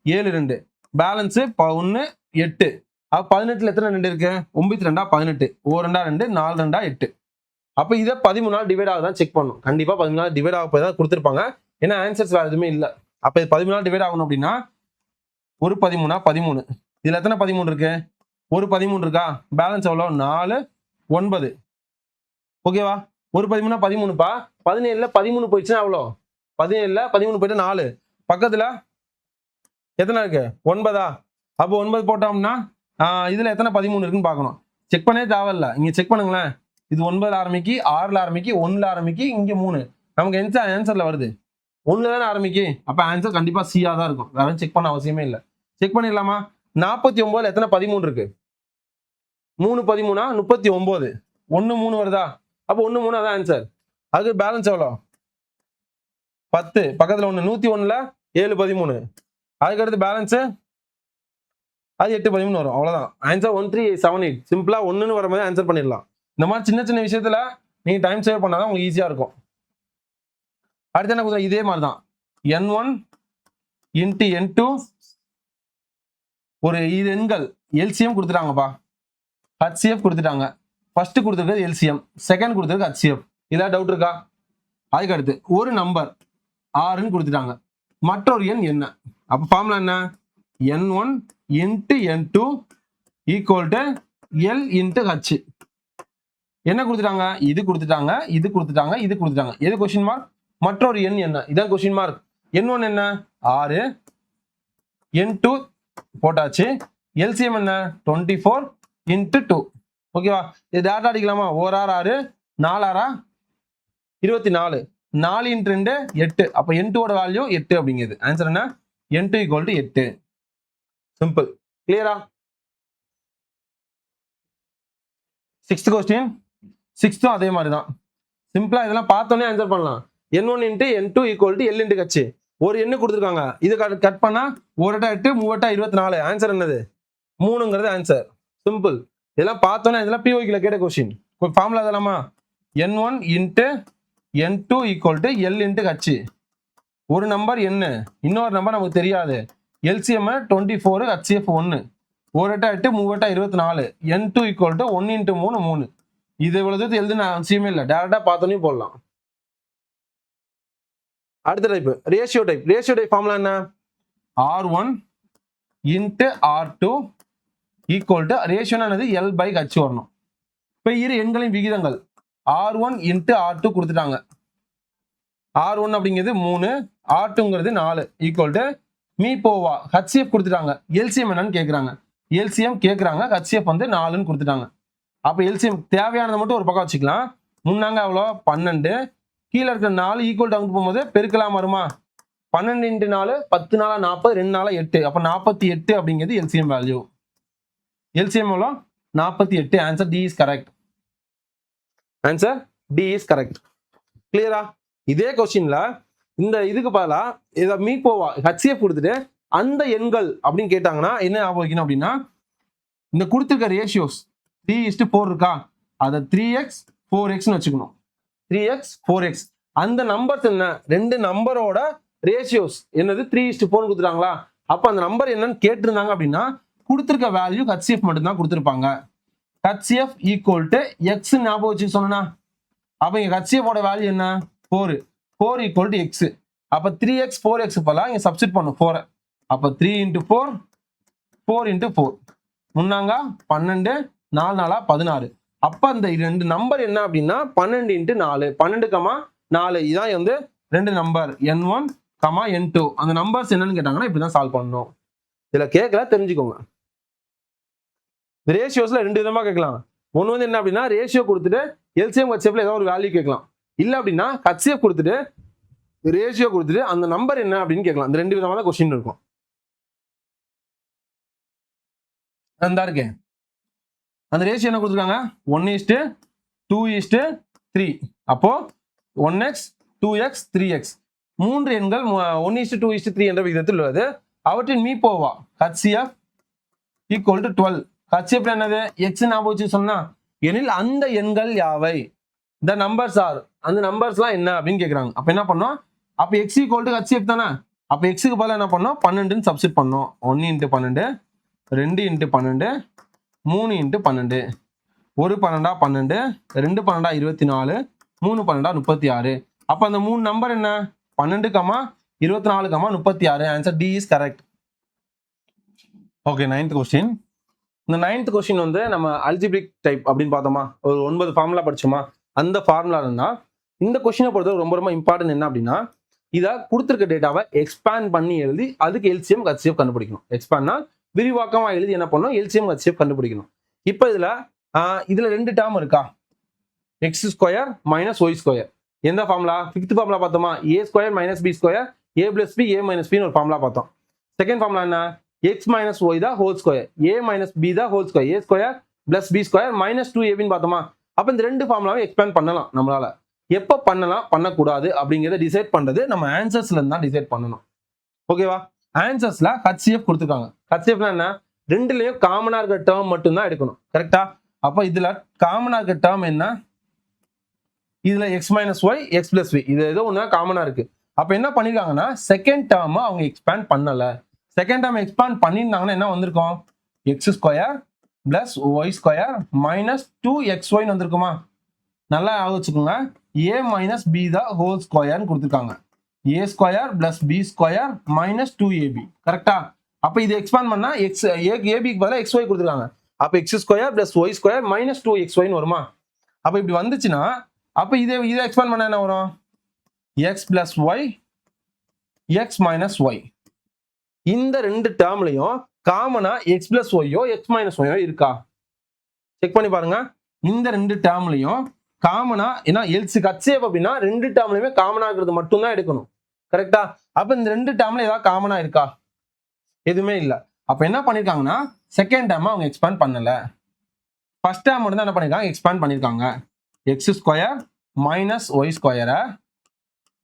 7 2 பேலன்ஸ் 1 8 அப்ப 18ல எத்தனை 2 இருக்கு 9 2 18 ஓ ரெண்டா 2 4 2 8 அப்ப இதை 13 டிவைட் ஆகுதான் செக் பண்ணும் கண்டிப்பா 13 டிவைட் ஆக போய் தான் கொடுத்துருப்பாங்க ஏன்னா ஆன்சர்ஸ் வேற எதுவுமே இல்லை அப்ப இது 13 டிவைட் ஆகணும் அப்படின்னா ஒரு 13 13 இதுல எத்தனை 13 இருக்கு ஒரு 13 இருக்கா பேலன்ஸ் எவ்வளோ 4 9 ஓகேவா ஒரு 13 13பா 17ல 13 போயிடுச்சுன்னா எவ்வளோ 17ல 13 போயிட்டு 4 பக்கத்துல எத்தனை இருக்கு 9 அப்போ 9 போட்டோம்னா இதுல எத்தனை 13 இருக்குன்னு பார்க்கணும் செக் பண்ணவே தேவையில்ல இங்க செக் பண்ணுங்களேன் இது 9ல ஆரம்பிக்கி 6ல ஆரம்பிக்கி 1ல ஆரம்பிக்கி இங்க 3 நமக்கு எந்த ஆன்சர்ல வருது 1ல தானே ஆரம்பிக்கி அப்ப ஆன்சர் கண்டிப்பா சியா தான் இருக்கும் வேற செக் பண்ண அவசியமே இல்லை செக் பண்ணிடலாமா 49ல எத்தனை 13 இருக்கு 3 13 39 1 3 வருதா அப்ப 1 3 அதான் ஆன்சர் அதுக்கு பேலன்ஸ் எவ்வளோ 10 பக்கத்துல 101ல 7 13 அதுக்கு அடுத்து பேலன்ஸ் அது 8 13 வரும் அவ்வளவுதான் ஆன்சர் 1378 சிம்பிளா 1ன்னு வர மாதிரி ஆன்சர் பண்ணிடலாம் இந்த மாதிரி சின்ன சின்ன விஷயத்துல நீங்க டைம் சேவ் பண்ணாதான் உங்களுக்கு ஈஸியா இருக்கும் அடுத்து என்ன இதே மாதிரிதான் n1 இன்ட்டு n2 ஒரு இரு எண்கள் எல்சிஎம் கொடுத்துட்டாங்கப்பா ஹச்சிஎஃப் கொடுத்துட்டாங்க ஃபர்ஸ்ட் கொடுத்துருக்கிறது எல்சிஎம் செகண்ட் கொடுத்துருக்கு ஹச்சிஎஃப் ஏதாவது டவுட் இருக்கா அதுக்கு அடுத்து ஒரு நம்பர் ஆறுன்னு கொடுத்துட்டாங்க மற்றொரு எண் என்ன அப்ப ஃபார்முலா என்ன n1 into n2 equal to L into H என்ன கொடுத்துட்டாங்க இது கொடுத்துட்டாங்க இது கொடுத்துட்டாங்க இது கொடுத்துட்டாங்க எது கொஸ்டின் மார்க் மற்றொரு எண் என்ன இதான் கொஸ்டின் மார்க் n1 என்ன 6 n2 போட்டாச்சு எல்சிஎம் என்ன 24 இன்ட்டு 2 ஓகேவா இது டேரக்டா அடிக்கலாமா ஒரு 6 4 6 24 4 இன்ட்டு 2 8 அப்ப n2 ஓட வேல்யூ 8 அப்படிங்கிறது ஆன்சர் என்ன n2 ஈக்குவல் டு 8 சிம்பிள் கிளியரா சிக்ஸ்த் கொஸ்டின் சிக்ஸ்த்தும் அதே மாதிரி தான் சிம்பிளா இதெல்லாம் பார்த்தோன்னே ஆன்சர் பண்ணலாம் n1 into n2 equal to L into H ஒரு எண்ணு கொடுத்துருக்காங்க இது கட் பண்ணா ஒரு 8 3 24 ஆன்சர் என்னது 3ங்கிறது ஆன்சர் சிம்பிள் இதெல்லாம் பார்த்தோன்னே இதெல்லாம் பிஓக்கில கேட்ட கொஸ்டின் ஃபார்முலா இதெல்லாமா n1 into n2 equal to L into H ஒரு நம்பர் என்ன இன்னொரு நம்பர் நமக்கு தெரியாது எல்சிஎம் 24 ஹச்சிஎஃப் 1 ஒரு 8 3 24 n2 ஈக்குவல் டு 1 இன்ட்டு 3 3 இது இவ்வளவு எழுதுன அவசியமே இல்லை டேரக்டா பார்த்தோன்னே போடலாம் அடுத்த டைப் ரேஷியோ டைப் ஃபார்முலா என்ன r1 into r2 equal to ரேஷியோனானது எல் பை ஹச் வரணும் இப்போ இரு எண்களின் விகிதங்கள் r1 இன்ட்டு r2 கொடுத்துட்டாங்க r1 அப்படிங்கிறது 3 r2ங்கிறது 4 ஈக்குவல் டு மீ போவா ஹச்சிஎஃப் கொடுத்துட்டாங்க எல்சிஎம் என்னன்னு கேட்குறாங்க எல்சிஎம் கேட்குறாங்க ஹச்சிஎஃப் வந்து 4ன்னு கொடுத்துட்டாங்க அப்போ எல்சிஎம் தேவையானதை மட்டும் ஒரு பக்கம் வச்சுக்கலாம் முன்னாங்க அவ்வளோ 12 கீழே இருக்கிற 4 ஈக்குவல் டு அங்கே போகும்போது பெருக்கலாம் வருமா 12 இன்ட்டு 4 10 நாளா 40 2 நாளா 8 அப்போ 48 அப்படிங்கிறது எல்சிஎம் வேல்யூ எல்சிஎம் எவ்வளோ 48 ஆன்சர் டி இஸ் கரெக்ட் கிளியரா இதே கொஸ்டின்ல இந்த இதுக்கு பதிலா இதை மீப்போவா ஹச்சிஎஃப் கொடுத்துட்டு அந்த எண்கள் அப்படின்னு கேட்டாங்கன்னா என்ன ஞாபகம் வைக்கணும் அப்படின்னா இந்த கொடுத்துருக்க ரேஷியோஸ் 3:4 இருக்கா, அதை 3x 4xன்னு வச்சுக்கணும். 3x 4x அந்த நம்பர்ஸ் என்ன, ரெண்டு நம்பரோட ரேஷியோஸ் என்னது 3:4 கொடுத்துட்டாங்களா, அப்ப அந்த நம்பர் என்னன்னு கேட்டிருந்தாங்க அப்படின்னா கொடுத்துருக்க வேல்யூ ஹச்சிஎஃப் மட்டும் தான் கொடுத்துருப்பாங்க. ஹச்சிஎஃப் ஈக்குவல் டு எக்ஸ் ஞாபகம் வச்சு சொன்னா, அப்ப இங்க ஹச்சிஎஃப் ஓட வேல்யூ என்ன 4 ஈக்குவல் டு எக்ஸ். அப்ப 3x 4x போல இங்க சப்ஸ்டிட் பண்ணும் 4. அப்ப 3 × 4 4 × 4 முன்னாங்க 12 4 4 16. அப்ப அந்த ரெண்டு நம்பர் என்ன அப்படின்னா 12 × 4 12,4 இதான் வந்து ரெண்டு நம்பர் n1, n2. அந்த நம்பர்ஸ் என்னன்னு கேட்டாங்கன்னா இப்படிதான் சால்வ் பண்ணணும். இதுல கேட்கல தெரிஞ்சுக்கோங்க. ரேஷியோஸ்ல ரெண்டு விதமா கேட்கலாம். ஒன்னு வந்து என்ன அப்படின்னா ரேஷியோ கொடுத்துட்டு எல்சிஎம் ஹச்சிஎஃப்ல ஏதாவது ஒரு வேல்யூ கேட்கலாம். இல்ல அப்படின்னா ஹச்சிஎஃப் கொடுத்துட்டு ரேஷியோ கொடுத்துட்டு அந்த நம்பர் என்ன அப்படின்னு கேட்கலாம். இந்த ரெண்டு விதமான கொஸ்டின் இருக்கும். அந்த இருக்கேன் அந்த ரேஷியோ என்ன கொடுத்துருக்காங்க 1:2:3. அப்போ 1x 2x 3x மூன்று எண்கள் 1:2:3 என்ற விகிதத்தில் உள்ளது. அவற்றின் மீப்போவா ஹச்சிஎஃப் ஈக்குவல் டு 12. ஹச்சிஎஃப் என்னது எக்ஸ் ஞாபகம் வச்சு சொன்னா எனில் அந்த எண்கள் யாவை, த நம்பர்ஸ் ஆர், அந்த நம்பர்ஸ்லாம் என்ன அப்படின்னு கேட்குறாங்க. அப்ப என்ன பண்ணோம், அப்ப எக்ஸ் ஈக்குவல் டு ஹச்சிஎஃப் தானே, அப்ப எக்ஸுக்கு பதிலாக என்ன பண்ணோம் 12ன்னு சப்ஸ்டிட் பண்ணோம். 1 × 12 2 × 12 3 × 12 1 12 12 2 12 24 3 12 36. அப்ப அந்த மூணு நம்பர் என்ன 12, 24, 36. Answer D is correct. Okay, 9th question. இந்த 9th கொஸ்டின் வந்து நம்ம அல்ஜிபிரிக் டைப் அப்படின்னு பார்த்தோமா, ஒரு 9 ஃபார்முலா படிச்சோமா, அந்த ஃபார்முலா இருந்தா இந்த கொஸ்டினை பொறுத்தவரை ரொம்ப ரொம்ப இம்பார்ட்டன்ட் என்ன அப்படின்னா இதை கொடுத்துருக்க டேட்டாவை எக்ஸ்பேண்ட் பண்ணி எழுதி அதுக்கு எல்சிஎம் ஹச்சிஎஃப் கண்டுபிடிக்கணும். எக்ஸ்பேண்ட்னா விரிவாக்கமா எழுதி என்ன பண்ணணும் எல்சிஎம் ஹச்சிஎஃப் கண்டுபிடிக்கணும். இப்போ இதுல ரெண்டு டேர்ம் இருக்கா, x² - y². எந்த ஃபார்முலா 5th ஃபார்முலா பார்த்தோமா, a² - b² a + b a - b ஒரு ஃபார்முலா பார்த்தோம். செகண்ட் ஃபார்முலா என்ன x - y தான் ஹோல் ஸ்கொயர் a - b தான் whole square a² + b² - 2ab பார்த்தோமா. அப்ப இந்த ரெண்டு ஃபார்முலாவை எக்ஸ்பேண்ட் பண்ணலாம். நம்மளால எப்ப பண்ணலாம் பண்ணக்கூடாது அப்படிங்கிறத டிசைட் பண்றது நம்ம ஆன்சர்ஸ்ல இருந்து தான் டிசைட் பண்ணணும். ஓகேவா, ஆன்சர்ஸ்ல ஹச்சிஎஃப் கொடுத்துருக்காங்க. ஹச்சிஎஃப்னா என்ன, ரெண்டுலயும் காமனா இருக்க டேர்ம் மட்டும் தான் எடுக்கணும். கரெக்டா, அப்ப இதுல காமனா இருக்க டேர்ம் என்ன, இதுல x - y x + v இது ஏதோ ஒண்ணு காமனா இருக்கு. அப்ப என்ன பண்ணிருக்காங்கன்னா செகண்ட் டேர்ம் அவங்க எக்ஸ்பேண்ட் பண்ணல. செகண்ட் டேர்ம் எக்ஸ்பேண்ட் பண்ணிருந்தாங்கன்னா என்ன வந்திருக்கும் x² + y² - 2xy வந்திருக்குமா. நல்லா யோசிச்சுக்கோங்க, a - b தான் ஹோல் ஸ்கொயர்னு கொடுத்துருக்காங்க. a² + b² - 2ab. கரெக்டா, அப்ப இது எக்ஸ்பேண்ட் பண்ணா abக்கு பதிலா xy கொடுத்துருக்காங்க. அப்ப x² + y² - 2xy வருமா. அப்ப இப்படி வந்துச்சுன்னா அப்ப இதை எக்ஸ்பேண்ட் பண்ணா என்ன வரும் x + y x - y. இந்த ரெண்டு டேர்ம்லயும் காமனா x + y x - y இருக்கா செக் பண்ணி பாருங்க. இந்த ரெண்டு டேர்ம்லயும் காமனா ஏன்னா எல்சி ஹச்சிஎஃப் அப்படின்னா ரெண்டு டேர்ம்லயுமே காமனா இருக்கிறது மட்டும் தான் எடுக்கணும். கரெக்டா, அப்ப இந்த ரெண்டு டேர்ம்ல ஏதாவது காமனா இருக்கா, எதுவுமே இல்ல. அப்ப என்ன பண்ணிருக்காங்கன்னா செகண்ட் டேர்ம் அவங்க எக்ஸ்பேண்ட் பண்ணல. ஃபர்ஸ்ட் டேர்ம் மட்டும் தான் என்ன பண்ணிருக்காங்க எக்ஸ்பேண்ட் பண்ணிருக்காங்க. x² - y²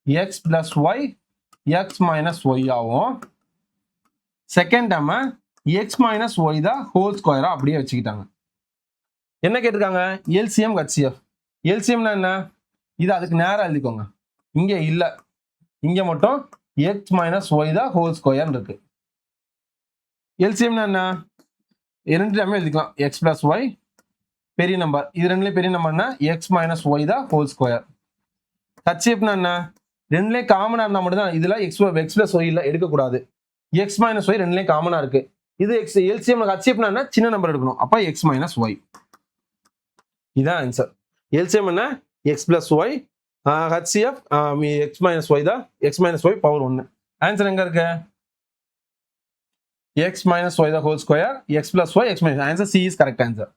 x + y x - y ஆகும். செகண்ட் டேர்ம் x - y தான் ஹோல் ஸ்கொயரா அப்படியே வச்சுக்கிட்டாங்க. என்ன கேட்டிருக்காங்க எல்சிஎம் ஹச்சிஎஃப். எல்சிஎம்னா என்ன, இது அதுக்கு நேரா எழுதிக்கோங்க. இங்க இல்ல, இங்க மட்டும் x - y தான் ஹோல் ஸ்கொயர் இருக்கு. எல்சிஎம்னா என்ன, ரெண்டு டைமே எழுதிக்கலாம். x + y பெரிய நம்பர், இது ரெண்டுலயும் பெரிய நம்பர்னா x - y தான் ஹோல் ஸ்கொயர். ஹச்சிஎஃப்னா என்ன, ரெண்டுலயும் காமனா இருந்தா மட்டும் தான். இதுல x + y இல்ல எடுக்கக்கூடாது. x - y ரெண்டுலயும் காமனா இருக்கு. இது எல்சிஎம் ஹச்சிஎஃப்னா என்ன, சின்ன நம்பர் எடுக்கணும். அப்ப x - y இதான் ஆன்சர். எல்சிஎம் என்ன x + y HCF x - y தான் x - y பவர் 1. ஆன்சர் எங்க இருக்கு x - y தான் whole square x + y x - answer C is correct answer.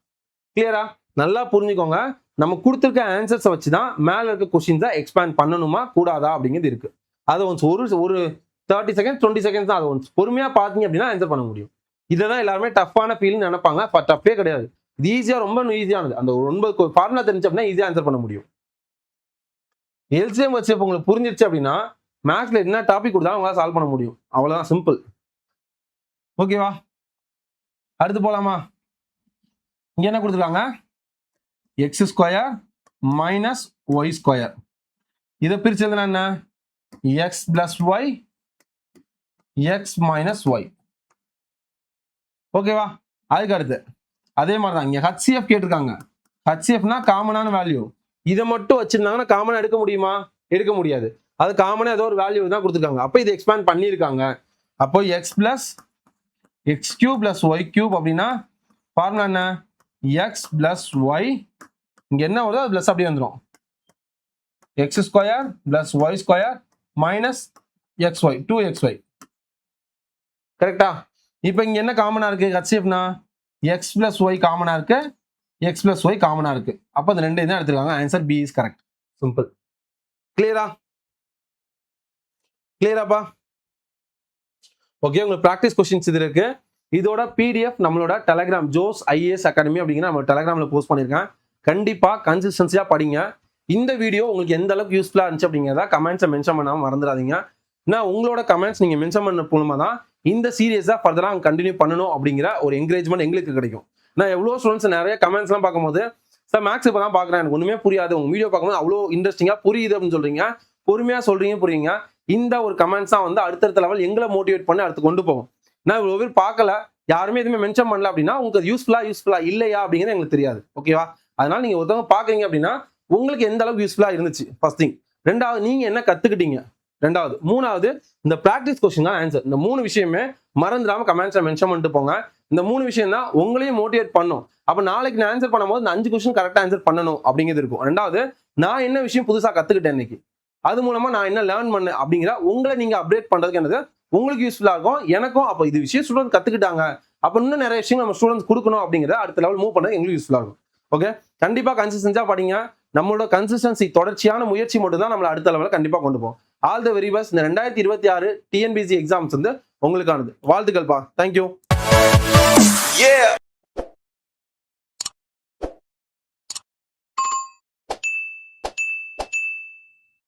கிளியரா, நல்லா புரிஞ்சுக்கோங்க. நம்ம கொடுத்துருக்க ஆன்சர்ஸை வச்சுதான் மேல இருக்க கொஸ்டின்ஸை எக்ஸ்பேண்ட் பண்ணணுமா கூடாதா அப்படிங்கிறது இருக்கு. அதை ஒரு 30 செகண்ட் 20 செகண்ட்ஸ் தான். அதை பொறுமையா பாத்தீங்க அப்படின்னா ஆன்சர் பண்ண முடியும். இதுதான் எல்லாருமே டஃப்பான ஃபீல்னு நினைப்பாங்க. டஃப்பே கிடையாது. இது ஈஸியா, ரொம்ப ஈஸியானது. அந்த 9 ஃபார்முலா தெரிஞ்சு அப்படின்னா ஈஸியா ஆன்சர் பண்ண முடியும். எல்சிஎம் ஹெச்சிஎஃப் உங்களுக்கு புரிஞ்சிருச்சு அப்படின்னா மேக்ஸ்ல என்ன டாபிக் கொடுத்தாலும் உங்களால் சால்வ் பண்ண முடியும். அவ்வளவுதான், சிம்பிள். ஓகேவா? அடுத்து போலாமா? இங்க என்ன கொடுத்துருக்காங்க? X square minus y square. இதை பிரிச்சு எழுதுனா என்ன? X plus y x minus y. ஓகேவா? அதுக்கு அடுத்து அதே மாதிரி தான் இங்க ஹச்சிஎஃப் கேட்டிருக்காங்க. ஹச்சிஎஃப்னா காமனான வேல்யூ. இதை மட்டும் வச்சிருந்தாங்கன்னா காமனா எடுக்க முடியுமா? எடுக்க முடியாது. அது காமனா ஏதோ ஒரு வேல்யூ தான் கொடுத்துருக்காங்க. அப்போ இதை எக்ஸ்பேண்ட் பண்ணியிருக்காங்க. அப்போ x plus x cube plus y cube அப்படின்னா ஃபார்முலா என்ன? எக்ஸ் பிளஸ் ஒய், இங்க என்ன வருதோ அது பிளஸ் அப்படியே வந்துடும். X square plus y square minus x y 2xy. கரெக்டா? இப்போ இங்க என்ன காமனா இருக்கு? ஹச்சிஎஃப்னா எக்ஸ் பிளஸ் ஒய் காமனா இருக்கு, எக்ஸ் பிளஸ் ஒய் காமனா இருக்கு. அப்போ அந்த ரெண்டு தான் எடுத்துருக்காங்க. Answer B is correct. Simple. கிளியரா? கிளியராப்பா? ஓகே, உங்களுக்கு ப்ராக்டிஸ் கொஸ்டின்ஸ் இது இருக்கு. இதோட பிடிஎஃப் நம்மளோட டெலகிராம் ஜோஸ் ஐஏஎஸ் அகாடமி அப்படிங்கிற நம்ம டெலகிராமில் போஸ்ட் பண்ணியிருக்கேன். கண்டிப்பாக கன்சிஸ்டன்சியாக படிங்க. இந்த வீடியோ உங்களுக்கு எந்த அளவுக்கு யூஸ்ஃபுல்லாக இருந்துச்சு அப்படிங்கிறத கமெண்ட்ஸை மென்ஷன் பண்ணாமல் மறந்துடாதீங்க. நான் உங்களோட கமெண்ட்ஸ் நீங்கள் மென்ஷன் பண்ண மூலமாக தான் இந்த சீரியஸாக ஃபர்தராக கண்டினியூ பண்ணணும் அப்படிங்கிற ஒரு என்கரேஜ்மெண்ட் எங்களுக்கு கிடைக்கும். நான் எவ்வளோ ஸ்டூடெண்ட்ஸ் நிறைய கமெண்ட்ஸ்லாம் பார்க்கும்போது, சார் மேக்ஸ் இப்போ தான் பார்க்குறேன், எனக்கு ஒன்றுமே புரியாது, உங்கள் வீடியோ பார்க்கும்போது அவ்வளோ இன்ட்ரெஸ்டிங்காக புரியுது அப்படின்னு சொல்கிறீங்க, பொறுமையாக சொல்கிறீங்க, புரியுங்க. இந்த ஒரு கமெண்ட்ஸ் தான் வந்து அடுத்தடுத்த லெவல் எங்களை மோட்டிவேட் பண்ணி அடுத்து கொண்டு போகும். நான் இவ்வளோ பேர் பார்க்கல, யாருமே எதுவுமே மென்ஷன் பண்ணல அப்படின்னா உங்களுக்கு யூஸ்ஃபுல்லா இல்லையா அப்படிங்கிறது எங்களுக்கு தெரியாது. ஓகேவா? அதனால நீங்க ஒருத்தவங்க பாக்குறீங்க அப்படின்னா உங்களுக்கு எந்த அளவுக்கு யூஸ்ஃபுல்லா இருந்துச்சு ஃபர்ஸ்ட் திங். ரெண்டாவது, நீங்க என்ன கத்துக்கிட்டீங்க. ரெண்டாவது, மூணாவது, இந்த பிராக்டிஸ் கொஸ்டின் தான் ஆன்சர். இந்த 3 விஷயமே மறந்துடாம கமெண்ட்ஸ்ல மென்ஷன் பண்ணிட்டு போங்க. இந்த 3 விஷயம் தான் உங்களையும் மோட்டிவேட் பண்ணும். அப்ப நாளைக்கு நான் ஆன்சர் பண்ணும்போது இந்த 5 கொஸ்டின் கரெக்டா ஆன்சர் பண்ணணும் அப்படிங்கிறது இருக்கும். ரெண்டாவது, நான் என்ன விஷயம் புதுசா கத்துக்கிட்டேன் இன்னைக்கு, அது மூலமா நான் என்ன லேர்ன் பண்ணேன் அப்படிங்கிற உங்களை நீங்க அப்டேட் பண்றதுக்கு என்னது உங்களுக்கு யூஸ்ஃபுல்லா இருக்கும், எனக்கும். அப்போ இது விஷயம் ஸ்டூடெண்ட் கத்துக்கிட்டாங்க, அப்ப இன்னும் நிறைய விஷயம் நம்ம ஸ்டூடெண்ட்ஸ் கொடுக்கணும் அப்படிங்கிறத அடுத்த லெவல் மூவ் பண்ணது எங்களுக்கு யூஸ்ஃபுல்லா இருக்கும். ஓகே, கண்டிப்பா கன்சிஸ்டன்ஸா படிங்க. நம்மளோட கன்சிஸ்டன்சி தொடர்ச்சியான முயற்சி மட்டும் தான் நம்மளை அடுத்த லெவலில் கண்டிப்பா கொண்டு போகும். All the very best. இந்த 2026 டிஎன்பிசி எக்ஸாம்ஸ் வந்து உங்களுக்கானது. வாழ்த்துக்கள்ப்பா. தேங்க்யூ.